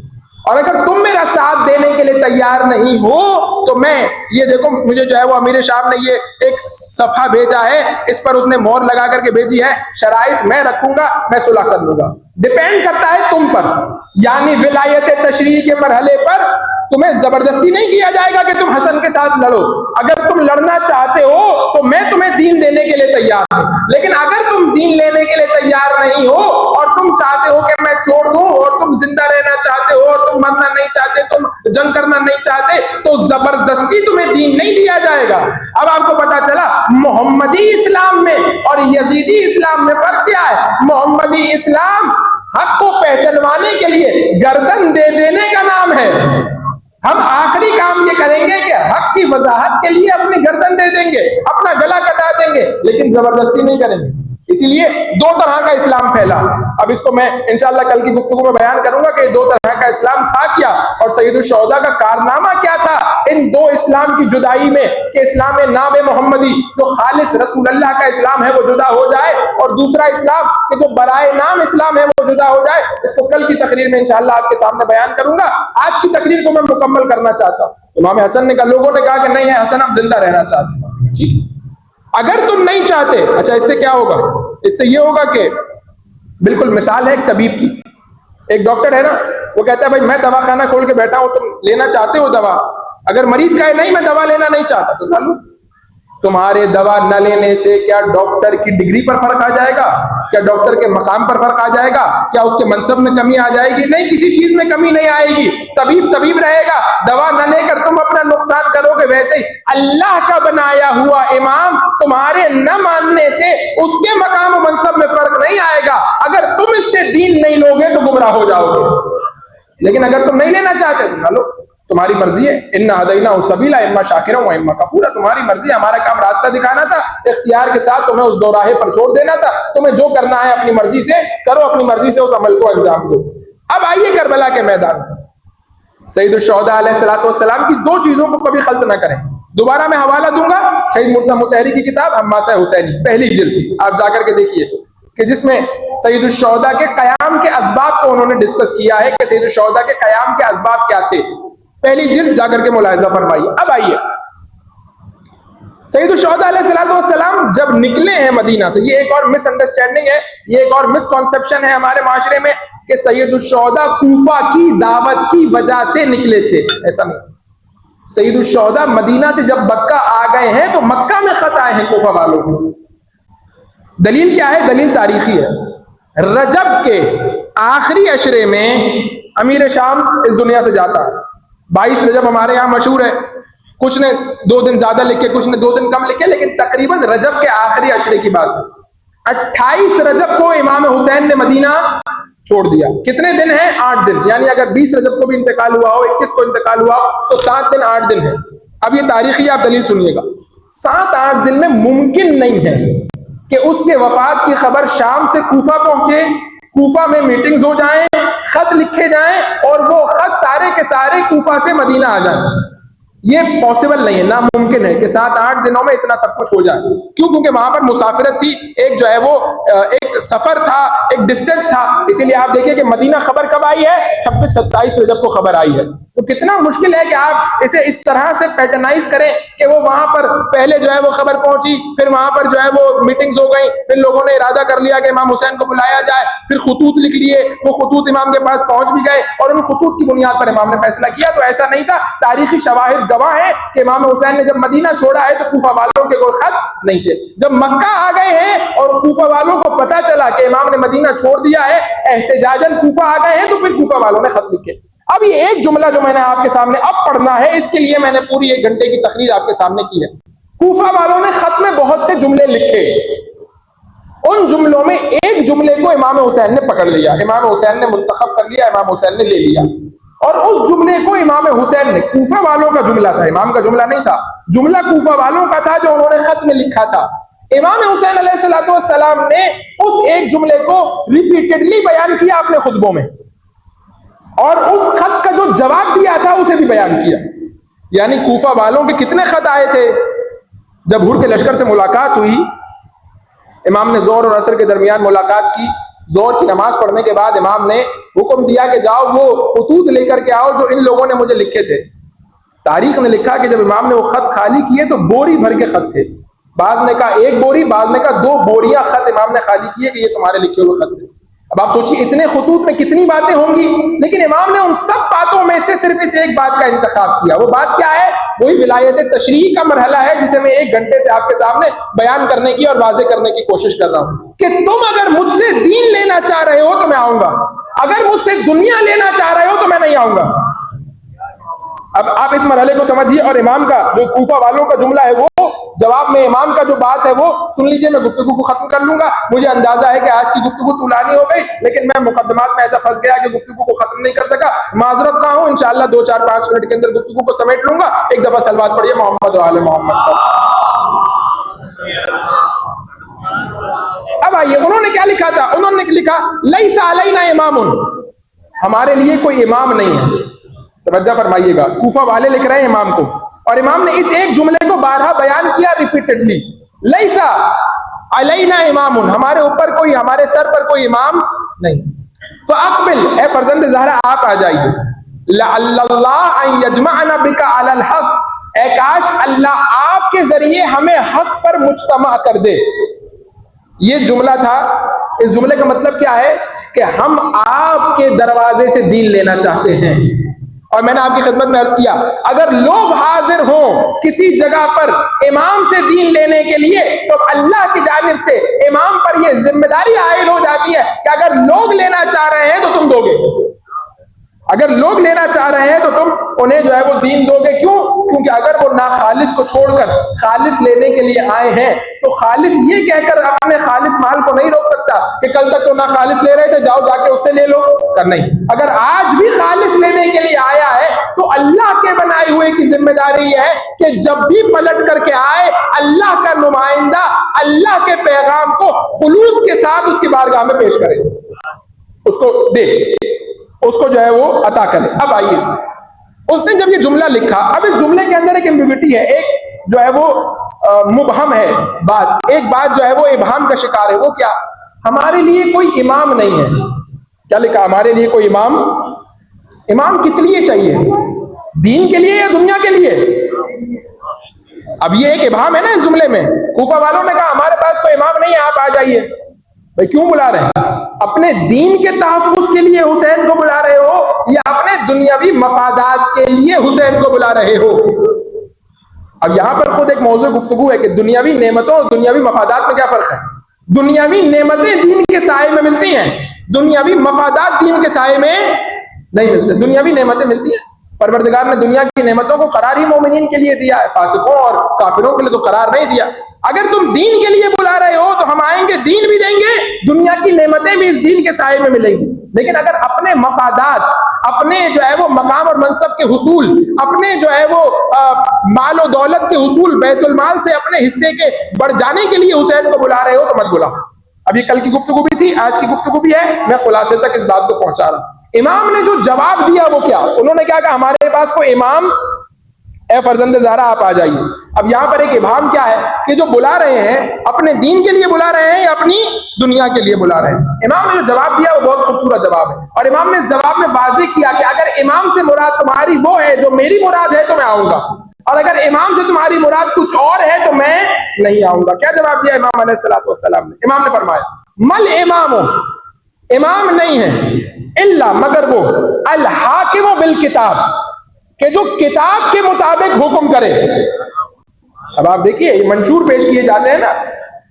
اور اگر تم میرا ساتھ دینے کے لیے تیار نہیں ہو تو میں یہ دیکھو مجھے جو ہے وہ امیر شام نے یہ ایک صفحہ بھیجا ہے، اس پر اس نے مہر لگا کر کے بھیجی ہے، شرائط میں رکھوں گا، میں صلح کر لوں گا، ڈیپینڈ کرتا ہے تم پر، یعنی ولایت تشریع کے مرحلے پر تمہیں زبردستی نہیں کیا جائے گا کہ تم حسن کے ساتھ لڑو، اگر تم لڑنا چاہتے ہو تو میں تمہیں دین دینے کے لیے تیار ہوں، لیکن اگر تم دین لینے کے لیے تیار نہیں ہو اور تم چاہتے ہو کہ میں چھوڑ دوں اور تم زندہ رہنا چاہتے ہو اور تم مرنا نہیں چاہتے، تم جنگ کرنا نہیں چاہتے، تو زبردستی تمہیں دین نہیں دیا جائے گا۔ اب آپ کو پتا چلا محمدی اسلام میں اور یزیدی اسلام میں فرق کیا ہے؟ محمدی اسلام حق کو پہچانوانے کے لیے گردن دے دینے کا نام ہے، ہم آخری کام یہ کریں گے کہ حق کی وضاحت کے لیے اپنی گردن دے دیں گے، اپنا گلا کٹا دیں گے، لیکن زبردستی نہیں کریں گے۔ اسی لیے دو طرح کا اسلام پھیلا، اب اس کو میں انشاءاللہ کل کی گفتگو میں بیان کروں گا کہ دو طرح کا اسلام تھا کیا اور سید الشہداء کا کارنامہ کیا تھا ان دو اسلام کی جدائی میں، کہ اسلام ناب محمدی جو خالص رسول اللہ کا اسلام ہے وہ جدا ہو جائے اور دوسرا اسلام کہ جو برائے نام اسلام ہے وہ جدا ہو جائے۔ اس کو کل کی تقریر میں انشاءاللہ آپ کے سامنے بیان کروں گا۔ آج کی تقریر کو میں مکمل کرنا چاہتا ہوں۔ امام حسن نے کہا، لوگوں نے کہا کہ نہیں ہے حسن اب زندہ رہنا چاہتے ہیں، ٹھیک، اگر تم نہیں چاہتے، اچھا اس سے کیا ہوگا؟ اس سے یہ ہوگا کہ بالکل مثال ہے ایک طبیب کی، ایک ڈاکٹر ہے نا، وہ کہتا ہے بھائی میں دوا خانہ کھول کے بیٹھا ہوں، تم لینا چاہتے ہو دوا؟ اگر مریض کہے نہیں میں دوا لینا نہیں چاہتا تو نہ لو۔ تمہارے دوا نہ لینے سے کیا ڈاکٹر کی ڈگری پر فرق آ جائے گا؟ کیا ڈاکٹر کے مقام پر فرق آ جائے گا؟ کیا اس کے منصب میں کمی آ جائے گی؟ نہیں، کسی چیز میں کمی نہیں آئے گی، طبیب طبیب رہے گا۔ دوا نہ لے کر تم اپنا نقصان کرو گے، ویسے ہی اللہ کا بنایا ہوا امام تمہارے نہ ماننے سے اس کے مقام و منصب میں فرق نہیں آئے گا۔ اگر تم اس سے دین نہیں لوگے تو گمراہ ہو جاؤ گے، لیکن اگر تم نہیں لینا چاہتے تو نہ لو، تمہاری مرضی ہے۔ انا ہدیناہ السبیل اما شاکرا و اما کفورا، تمہاری مرضی ہے، ہمارا کام راستہ دکھانا تھا، اختیار کے ساتھ تمہیں اس دوراہے پر چھوڑ دینا تھا، تمہیں جو کرنا ہے اپنی مرضی سے کرو، اپنی مرضی سے اس عمل کو انجام دو۔ اب آئیے کربلا کے میدان میں، سید الشہداء علیہ السلام کی دو چیزوں کو کبھی خلط نہ کریں۔ دوبارہ میں حوالہ دوں گا شہید مرتضیٰ مطہری کی کتاب حماسہ حسینی، پہلی جلد، آپ جا کر کے دیکھیے، کہ جس میں سید الشہداء کے قیام کے اسباب کو انہوں نے ڈسکس کیا ہے کہ سید الشہداء کے قیام کے اسباب کیا تھے، پہلی جلد جا کر کے ملاحظہ فرمائیے۔ اب آئیے، سید الشہداء علیہ السلام جب نکلے ہیں مدینہ سے، یہ ایک اور مس انڈرسٹینڈنگ ہے، یہ ایک اور مس کنسپشن ہے ہمارے معاشرے میں کہ سید الشہداء کوفہ کی دعوت کی وجہ سے نکلے تھے، ایسا نہیں۔ سید الشہداء مدینہ سے جب مکہ آ گئے ہیں تو مکہ میں خط آئے ہیں کوفہ والوں کو۔ دلیل کیا ہے؟ دلیل تاریخی ہے۔ رجب کے آخری عشرے میں امیر شام اس دنیا سے جاتا ہے، 22 رجب ہمارے یہاں مشہور ہے، کچھ نے 2 دن زیادہ لکھے، کچھ نے 2 دن کم لکھے، لیکن تقریباً رجب کے آخری عشرے کی بات ہے۔ 28 رجب کو امام حسین نے مدینہ چھوڑ دیا۔ کتنے دن ہیں؟ 8 دن، یعنی اگر 20 رجب کو بھی انتقال ہوا ہو، 21 کو انتقال ہوا ہو تو 7 دن 8 دن ہے۔ اب یہ تاریخی آپ دلیل سنیے گا، 7-8 دن میں ممکن نہیں ہے کہ اس کے وفات کی خبر شام سے کوفہ پہنچے، کوفہ میں میٹنگز ہو جائیں، خط لکھے جائیں اور وہ خط سارے کے سارے کوفہ سے مدینہ آ جائیں۔ یہ پاسبل نہیں ہے، ناممکن ہے کہ 7-8 دنوں میں اتنا سب کچھ ہو جائے۔ کیوں؟ کیونکہ وہاں پر مسافرت تھی، ایک جو ہے وہ ایک سفر تھا، ایک ڈسٹنس تھا۔ اسی لیے آپ دیکھیں کہ مدینہ خبر کب آئی ہے؟ 26-27 رجب کو خبر آئی ہے۔ تو کتنا مشکل ہے کہ آپ اسے اس طرح سے پیٹرنائز کریں کہ وہ وہاں پر پہلے جو ہے وہ خبر پہنچی، پھر وہاں پر جو ہے وہ میٹنگز ہو گئی، پھر لوگوں نے ارادہ کر لیا کہ امام حسین کو بلایا جائے، پھر خطوط لکھ لیے، وہ خطوط امام کے پاس پہنچ بھی گئے اور ان خطوط کی بنیاد پر امام نے فیصلہ کیا۔ تو ایسا نہیں تھا، تاریخی شواہد گواہ ہے کہ امام حسین نے جب مدینہ چھوڑا ہے تو کوفہ والوں کے کوئی خط نہیں تھے۔ جب مکہ آ گئے ہیں اور کوفہ والوں کو پتہ چلا کہ امام نے مدینہ چھوڑ دیا ہے، احتجاجاً کوفہ آ گئے ہیں، تو پھر کوفہ والوں نے خط لکھے۔ اب یہ ایک جملہ جو میں نے آپ کے سامنے اب پڑھنا ہے، اس کے لیے میں نے پوری 1 گھنٹے کی تقریر آپ کے سامنے کی ہے۔ کوفہ والوں نے خط میں بہت سے جملے لکھے، ان جملوں میں ایک جملے کو امام حسین نے پکڑ لیا، امام حسین نے منتخب کر لیا، امام حسین نے لے لیا، اور اس جملے کو امام حسین نے، کوفہ والوں کا جملہ تھا، امام کا جملہ نہیں تھا، جملہ کوفہ والوں کا تھا جو انہوں نے خط میں لکھا تھا۔ امام حسین علیہ السلام نے اس ایک جملے کو ریپیٹڈلی بیان کیا اپنے خطبوں میں، اور اس خط کا جو جواب دیا تھا اسے بھی بیان کیا۔ یعنی کوفہ والوں کے کتنے خط آئے تھے؟ جب ہور کے لشکر سے ملاقات ہوئی، امام نے ظہر اور عصر کے درمیان ملاقات کی، ظہر کی نماز پڑھنے کے بعد امام نے حکم دیا کہ جاؤ وہ خطوط لے کر کے آؤ جو ان لوگوں نے مجھے لکھے تھے۔ تاریخ نے لکھا کہ جب امام نے وہ خط خالی کیے تو بوری بھر کے خط تھے، بعض نے کہا ایک بوری، بعض نے کہا 2 بوریاں خط امام نے خالی کیے کہ یہ تمہارے لکھے ہوئے خط تھے۔ اب آپ سوچیے اتنے خطوط میں کتنی باتیں ہوں گی، لیکن امام نے ان سب باتوں میں سے صرف اس ایک بات کا انتخاب کیا۔ وہ بات کیا ہے؟ وہی ولایت تشریح کا مرحلہ ہے جسے میں 1 گھنٹے سے آپ کے سامنے بیان کرنے کی اور واضح کرنے کی کوشش کر رہا ہوں کہ تم اگر مجھ سے دین لینا چاہ رہے ہو تو میں آؤں گا، اگر مجھ سے دنیا لینا چاہ رہے ہو تو میں نہیں آؤں گا۔ اب آپ اس مرحلے کو سمجھیے، اور امام کا جو کوفہ والوں کا جملہ ہے وہ جواب میں امام کا جو بات ہے وہ سن لیجئے۔ میں گفتگو کو ختم کر لوں گا، مجھے اندازہ ہے کہ آج کی گفتگو طولانی ہو گئی، لیکن میں مقدمات میں ایسا پھنس گیا کہ گفتگو کو ختم نہیں کر سکا، معذرت خواہ ہوں۔ انشاءاللہ 2-4-5 منٹ کے اندر گفتگو کو سمیٹ لوں گا۔ ایک دفعہ صلوات پڑھیے محمد و آل محمد۔ اب آئیے انہوں نے کیا لکھا تھا؟ انہوں نے لکھا لیس علینا امام، ہمارے لیے کوئی امام نہیں ہے۔ توجہ فرمائیے گا، کوفہ والے لکھ رہے ہیں امام کو، اور امام نے اس ایک جملے کو بارہا بیان کیا ریپیٹڈلی، لیسا علینا امام، ہمارے اوپر کوئی، ہمارے سر پر کوئی امام نہیں۔ فاقبل، اے فرزند زہرا آپ آ جائیے، لعل اللہ ان یجمعنا بک علی الحق، اے کاش اللہ آپ کے ذریعے ہمیں حق پر مجتمع کر دے۔ یہ جملہ تھا، اس جملے کا مطلب کیا ہے کہ ہم آپ کے دروازے سے دین لینا چاہتے ہیں۔ اور میں نے آپ کی خدمت میں عرض کیا اگر لوگ حاضر ہوں کسی جگہ پر امام سے دین لینے کے لیے تو اللہ کی جانب سے امام پر یہ ذمہ داری عائد ہو جاتی ہے کہ اگر لوگ لینا چاہ رہے ہیں تو تم دو گے، اگر لوگ لینا چاہ رہے ہیں تو تم انہیں جو ہے وہ دین دو گے۔ کیوں؟ کیونکہ اگر وہ ناخالص کو چھوڑ کر خالص لینے کے لیے آئے ہیں تو خالص یہ کہہ کر اپنے خالص مال کو نہیں روک سکتا کہ کل تک تو ناخالص لے رہے تھے، جاؤ جا کے اس سے لے لو، کر نہیں۔ اگر آج بھی خالص لینے کے لیے آیا ہے تو اللہ کے بنائے ہوئے کی ذمہ داری یہ ہے کہ جب بھی پلٹ کر کے آئے اللہ کا نمائندہ اللہ کے پیغام کو خلوص کے ساتھ اس کی بارگاہ میں پیش کرے، اس کو دے، اس کو جو ہے وہ عطا کرے۔ اب آئیے اس نے جب یہ جملہ لکھا، اب اس جملے کے اندر ایک ایمبیگوٹی ہے، ایک جو ہے وہ مبہم ہے بات، ایک بات جو ہے وہ ابہام کا شکار ہے۔ وہ کیا؟ ہمارے لیے کوئی امام نہیں ہے۔ کیا لکھا؟ ہمارے لیے کوئی امام، امام کس لیے چاہیے؟ دین کے لیے یا دنیا کے لیے؟ اب یہ ایک ابہام ہے نا اس جملے میں۔ کوفہ والوں نے کہا ہمارے پاس کوئی امام نہیں ہے، آپ آ جائیے۔ بھائی کیوں بلا رہے ہیں؟ اپنے دین کے تحفظ کے لیے حسین کو بلا رہے ہو یا اپنے دنیاوی مفادات کے لیے حسین کو بلا رہے ہو؟ اب یہاں پر خود ایک موضوع گفتگو ہے کہ دنیاوی نعمتوں اور دنیاوی مفادات میں کیا فرق ہے؟ دنیاوی نعمتیں دین کے سائے میں ملتی ہیں، دنیاوی مفادات دین کے سائے میں نہیں ملتے۔ دنیاوی نعمتیں ملتی ہیں، پروردگار نے دنیا کی نعمتوں کو قرار ہی مومنین کے لیے دیا ہے، فاسقوں اور کافروں کے لیے تو قرار نہیں دیا۔ اگر تم دین کے لیے بلا رہے ہو تو ہم آئیں گے، دین بھی دیں گے، دنیا کی نعمتیں بھی اس دین کے سائے میں ملیں گی۔ لیکن اگر اپنے مفادات، اپنے جو ہے وہ مقام اور منصب کے حصول، اپنے جو ہے وہ مال و دولت کے حصول، بیت المال سے اپنے حصے کے بڑھ جانے کے لیے حسین کو بلا رہے ہو تو مت بلا۔ ابھی کل کی گفتگو بھی تھی، آج کی گفتگو بھی ہے، میں خلاصے تک اس بات کو پہنچا رہا ہوں۔ امام نے جو جواب دیا وہ کیا؟ انہوں نے کیا کہا؟ ہمارے پاس کوئی امام، اے فرزند زہرا آپ آ جائیے۔ اب یہاں پر ایک ابہام کیا ہے کہ جو بلا رہے ہیں اپنے دین کے لیے بلا رہے ہیں یا اپنی دنیا کے لیے بلا رہے ہیں؟ امام نے جو جواب دیا وہ بہت خوبصورت جواب ہے، اور امام نے جواب میں واضح کیا کہ اگر امام سے مراد تمہاری وہ ہے جو میری مراد ہے تو میں آؤں گا، اور اگر امام سے تمہاری مراد کچھ اور ہے تو میں نہیں آؤں گا۔ کیا جواب دیا امام علیہ السلام نے؟ امام نے فرمایا مل امام، امام نہیں ہے الا مگر وہ الحاکم بالکتاب، کہ جو کتاب کے مطابق حکم کرے۔ اب آپ دیکھیے یہ منشور پیش کیے جاتے ہیں نا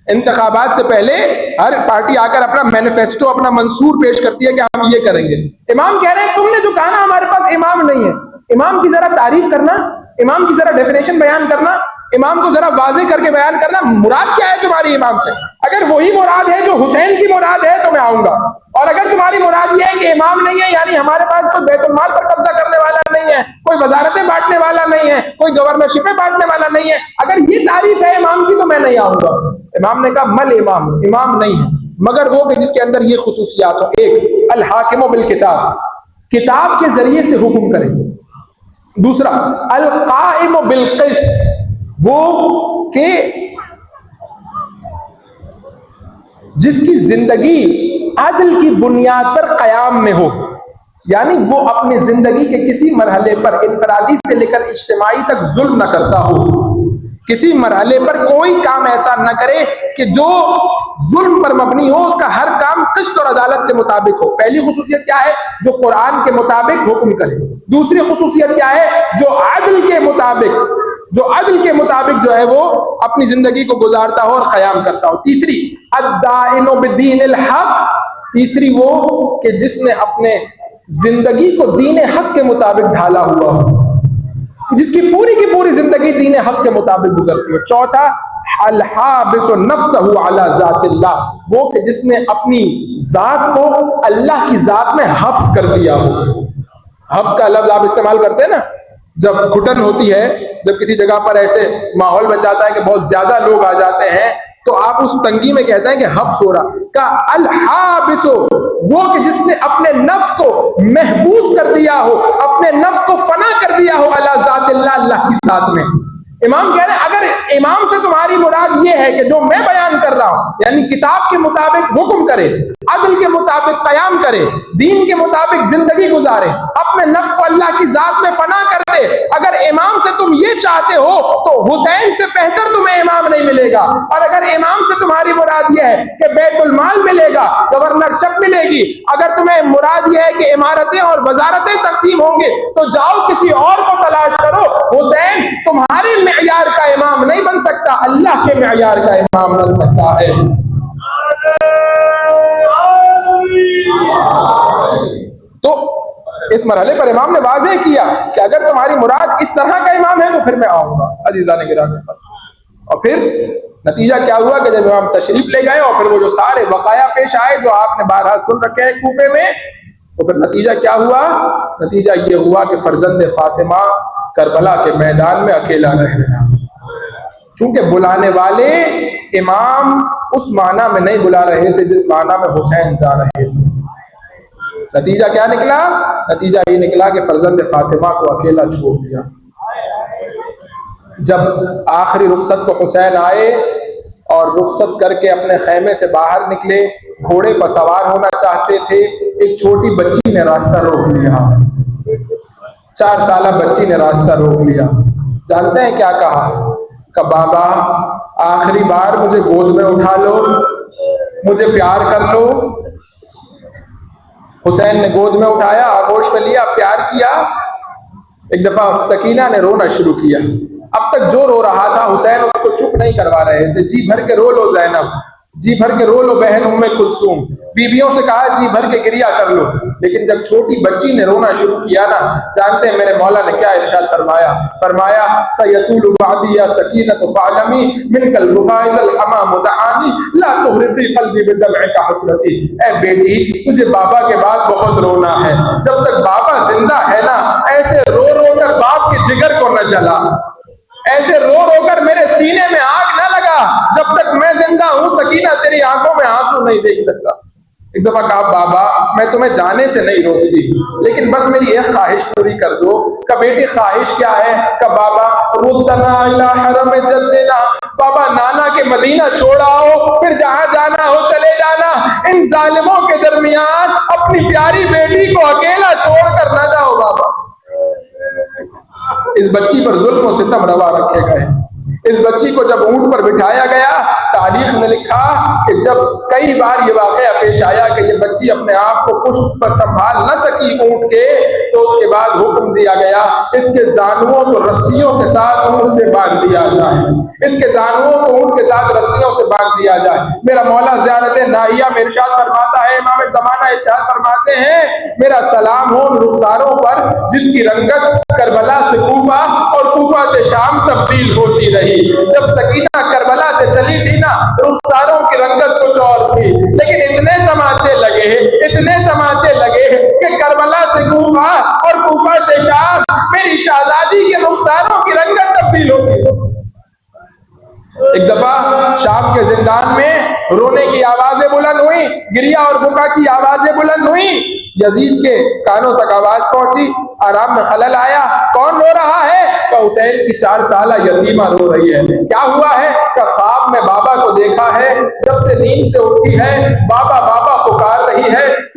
انتخابات سے پہلے، ہر پارٹی آ کر اپنا مینیفیسٹو، اپنا منشور پیش کرتی ہے کہ ہم یہ کریں گے۔ امام کہہ رہے ہیں تم نے جو کہا نا ہمارے پاس امام نہیں ہے، امام کی ذرا تعریف کرنا، امام کی ذرا ڈیفینیشن بیان کرنا، امام کو ذرا واضح کر کے بیان کرنا، مراد کیا ہے تمہاری امام سے؟ اگر وہی مراد ہے جو حسین کی مراد ہے تو میں آؤں گا، اور اگر تمہاری مراد یہ ہے کہ امام نہیں ہے یعنی ہمارے پاس کوئی بیت المال پر قبضہ کرنے والا نہیں ہے، کوئی وزارتیں بانٹنے والا نہیں ہے، کوئی گورنرشپیں بانٹنے والا نہیں ہے، اگر یہ تعریف ہے امام کی تو میں نہیں آؤں گا۔ امام نے کہا مل امام، امام نہیں ہے مگر وہ کہ جس کے اندر یہ خصوصیات ہوں، ایک الحاکم بالکتاب، کتاب کے ذریعے سے حکم کرے، دوسرا القائم بالقسط، وہ کہ جس کی زندگی عدل کی بنیاد پر قیام میں ہو، یعنی وہ اپنی زندگی کے کسی مرحلے پر انفرادی سے لے کر اجتماعی تک ظلم نہ کرتا ہو، کسی مرحلے پر کوئی کام ایسا نہ کرے کہ جو ظلم پر مبنی ہو، اس کا ہر کام قسط اور عدالت کے مطابق ہو۔ پہلی خصوصیت کیا ہے؟ جو قرآن کے مطابق حکم کرے۔ دوسری خصوصیت کیا ہے؟ جو عدل کے مطابق جو ہے وہ اپنی زندگی کو گزارتا ہو اور قیام کرتا ہو۔ تیسری الدائن بدین الحق، تیسری وہ کہ جس نے اپنے زندگی کو دین حق کے مطابق ڈھالا ہوا ہو، جس کی پوری زندگی دین حق کے مطابق گزرتی ہے۔ چوتھا الحابس نفسہ علی ذات اللہ، وہ کہ جس نے اپنی ذات کو اللہ کی ذات میں حبس کر دیا ہو۔ حبس کا لفظ آپ استعمال کرتے ہیں نا، جب گھٹن ہوتی ہے، جب کسی جگہ پر ایسے ماحول بن جاتا ہے کہ بہت زیادہ لوگ آ جاتے ہیں، تو آپ اس تنگی میں کہتے ہیں کہ حبس ہو رہا کا الحابس، وہ کہ جس نے اپنے نفس کو محبوس کر دیا ہو، اپنے نفس کو فنا کر دیا ہو علی ذات اللہ، اللہ کی ذات میں۔ امام کہہ رہے ہیں اگر امام سے تمہاری مراد یہ ہے کہ جو میں بیان کر رہا ہوں، یعنی کتاب کے مطابق حکم کرے، عدل کے مطابق قیام کرے، دین کے مطابق زندگی گزارے، اپنے نفس کو اللہ کی ذات میں فنا کر دے، اگر امام سے تم یہ چاہتے ہو تو حسین سے بہتر تمہیں امام نہیں ملے گا۔ اور اگر امام سے تمہاری مراد یہ ہے کہ بیت المال ملے گا، گورنرشپ ملے گی، اگر تمہیں مراد یہ ہے کہ عمارتیں اور وزارتیں تقسیم ہوں گے، تو جاؤ کسی اور کو تلاش کرو۔ حسین تمہارے معیار کا امام نہیں بن سکتا، اللہ کے معیار کا امام بن سکتا ہے۔ تو اس مرحلے پر امام نے واضح کیا کہ اگر تمہاری مراد اس طرح کا امام ہے تو پھر میں آؤں گا۔ عزیزان گرامی، اور پھر نتیجہ کیا ہوا کہ جب امام تشریف لے گئے اور پھر وہ جو سارے وقائع پیش آئے جو آپ نے بارہا سن رکھے ہیں کوفے میں، تو پھر نتیجہ کیا ہوا؟ نتیجہ یہ ہوا کہ فرزند فاطمہ کربلا کے میدان میں اکیلا رہ گیا۔ چونکہ بلانے والے امام اس معنی میں نہیں بلا رہے تھے جس معنی میں حسین جا رہے تھے۔ نتیجہ کیا نکلا؟ نتیجہ یہ نکلا کہ فرزند فاطمہ کو اکیلا چھوڑ دیا۔ جب آخری رخصت کو حسین آئے اور رخصت کر کے اپنے خیمے سے باہر نکلے، گھوڑے پر سوار ہونا چاہتے تھے، ایک چھوٹی بچی نے راستہ روک لیا۔ 4 سالہ بچی نے راستہ روک لیا۔ جانتے ہیں کیا کہا؟ کہ بابا آخری بار مجھے گود میں اٹھا لو، مجھے پیار کر لو۔ حسین نے گود میں اٹھایا، آغوش میں لیا، پیار کیا۔ ایک دفعہ سکینہ نے رونا شروع کیا۔ اب تک جو رو رہا تھا حسین اس کو چپ نہیں کروا رہے تھے۔ جی بھر کے رو لو زینب، جی بھر کے رو لو بہن ام کلثوم، بیویوں سے کہا جی بھر کے گریا کر لو۔ لیکن جب چھوٹی بچی نے رونا شروع کیا نا، جانتے ہیں میرے مولا نے کیا ارشاد فرمایا؟ فرمایا سیطول بعدی یا سکینۃ فاعلمی منک البکاء اذا الحمام دعانی لا تغرقی قلبی بدمعک حسرتی۔ اے بیٹی تجھے بابا کے بعد بہت رونا ہے، جب تک بابا زندہ ہے نا ایسے رو رو کر باپ کے جگر کو نہ جلا، ایسے رو رو کر میرے سینے میں آگ نہ لگا، جب تک میں زندہ ہوں سکینہ تیری آنکھوں میں آنسو نہیں دیکھ سکتا۔ ایک دفعہ کہا بابا میں تمہیں جانے سے نہیں روکتی، لیکن بس میری ایک خواہش پوری کر دو۔ کہ بیٹی خواہش کیا ہے؟ کہ بابا ردنا الی حرم جدنا، بابا نانا کے مدینہ چھوڑ آؤ، پھر جہاں جانا ہو چلے جانا، ان ظالموں کے درمیان اپنی پیاری بیٹی کو اکیلا چھوڑ کر نہ جاؤ بابا۔ اس بچی پر ظلم و ستم روا رکھے گئے۔ اس بچی کو جب اونٹ پر بٹھایا گیا، تاریخ نے لکھا کہ جب کئی بار یہ واقعہ پیش آیا کہ یہ بچی اپنے آپ کو پشت پر سنبھال نہ سکی اونٹ کے، تو اس کے بعد حکم دیا گیا اس کے زانوؤں کو رسیوں کے ساتھ اونٹ سے باندھ دیا جائے، اس کے زانوؤں کو اونٹ کے ساتھ رسیوں سے باندھ دیا جائے۔ میرا مولا زیارت ناہیہ میں ارشاد فرماتا ہے، امام زمانہ ارشاد فرماتے ہیں میرا سلام ہو ان رخساروں پر جس کی رنگت کربلا سے کوفہ اور کوفہ سے شام تبدیل ہوتی رہی۔ جب سکینہ کربلا سے چلی تھی نا، رخساروں کی رنگت کچھ اور تھی، لیکن اتنے تماچے لگے کہ کربلا سے کوفہ اور کوفہ سے شام میری شہزادی کے رخساروں کی رنگت تبدیل ہوتی۔ ایک دفعہ شام کے زندان میں رونے کی آوازیں بلند ہوئی، گریا اور بکا کی آوازیں بلند ہوئی۔ یزید کے کانوں تک آواز پہنچی، آرام میں خلل آیا۔ کون رو رہا ہے؟ کہ حسین کی 4 سالہ یتیمہ رو رہی ہے۔ کیا ہوا ہے؟ کہ خواب میں بابا کو دیکھا ہے، جب سے نیند سے اٹھی ہے بابا بابا پکار رہی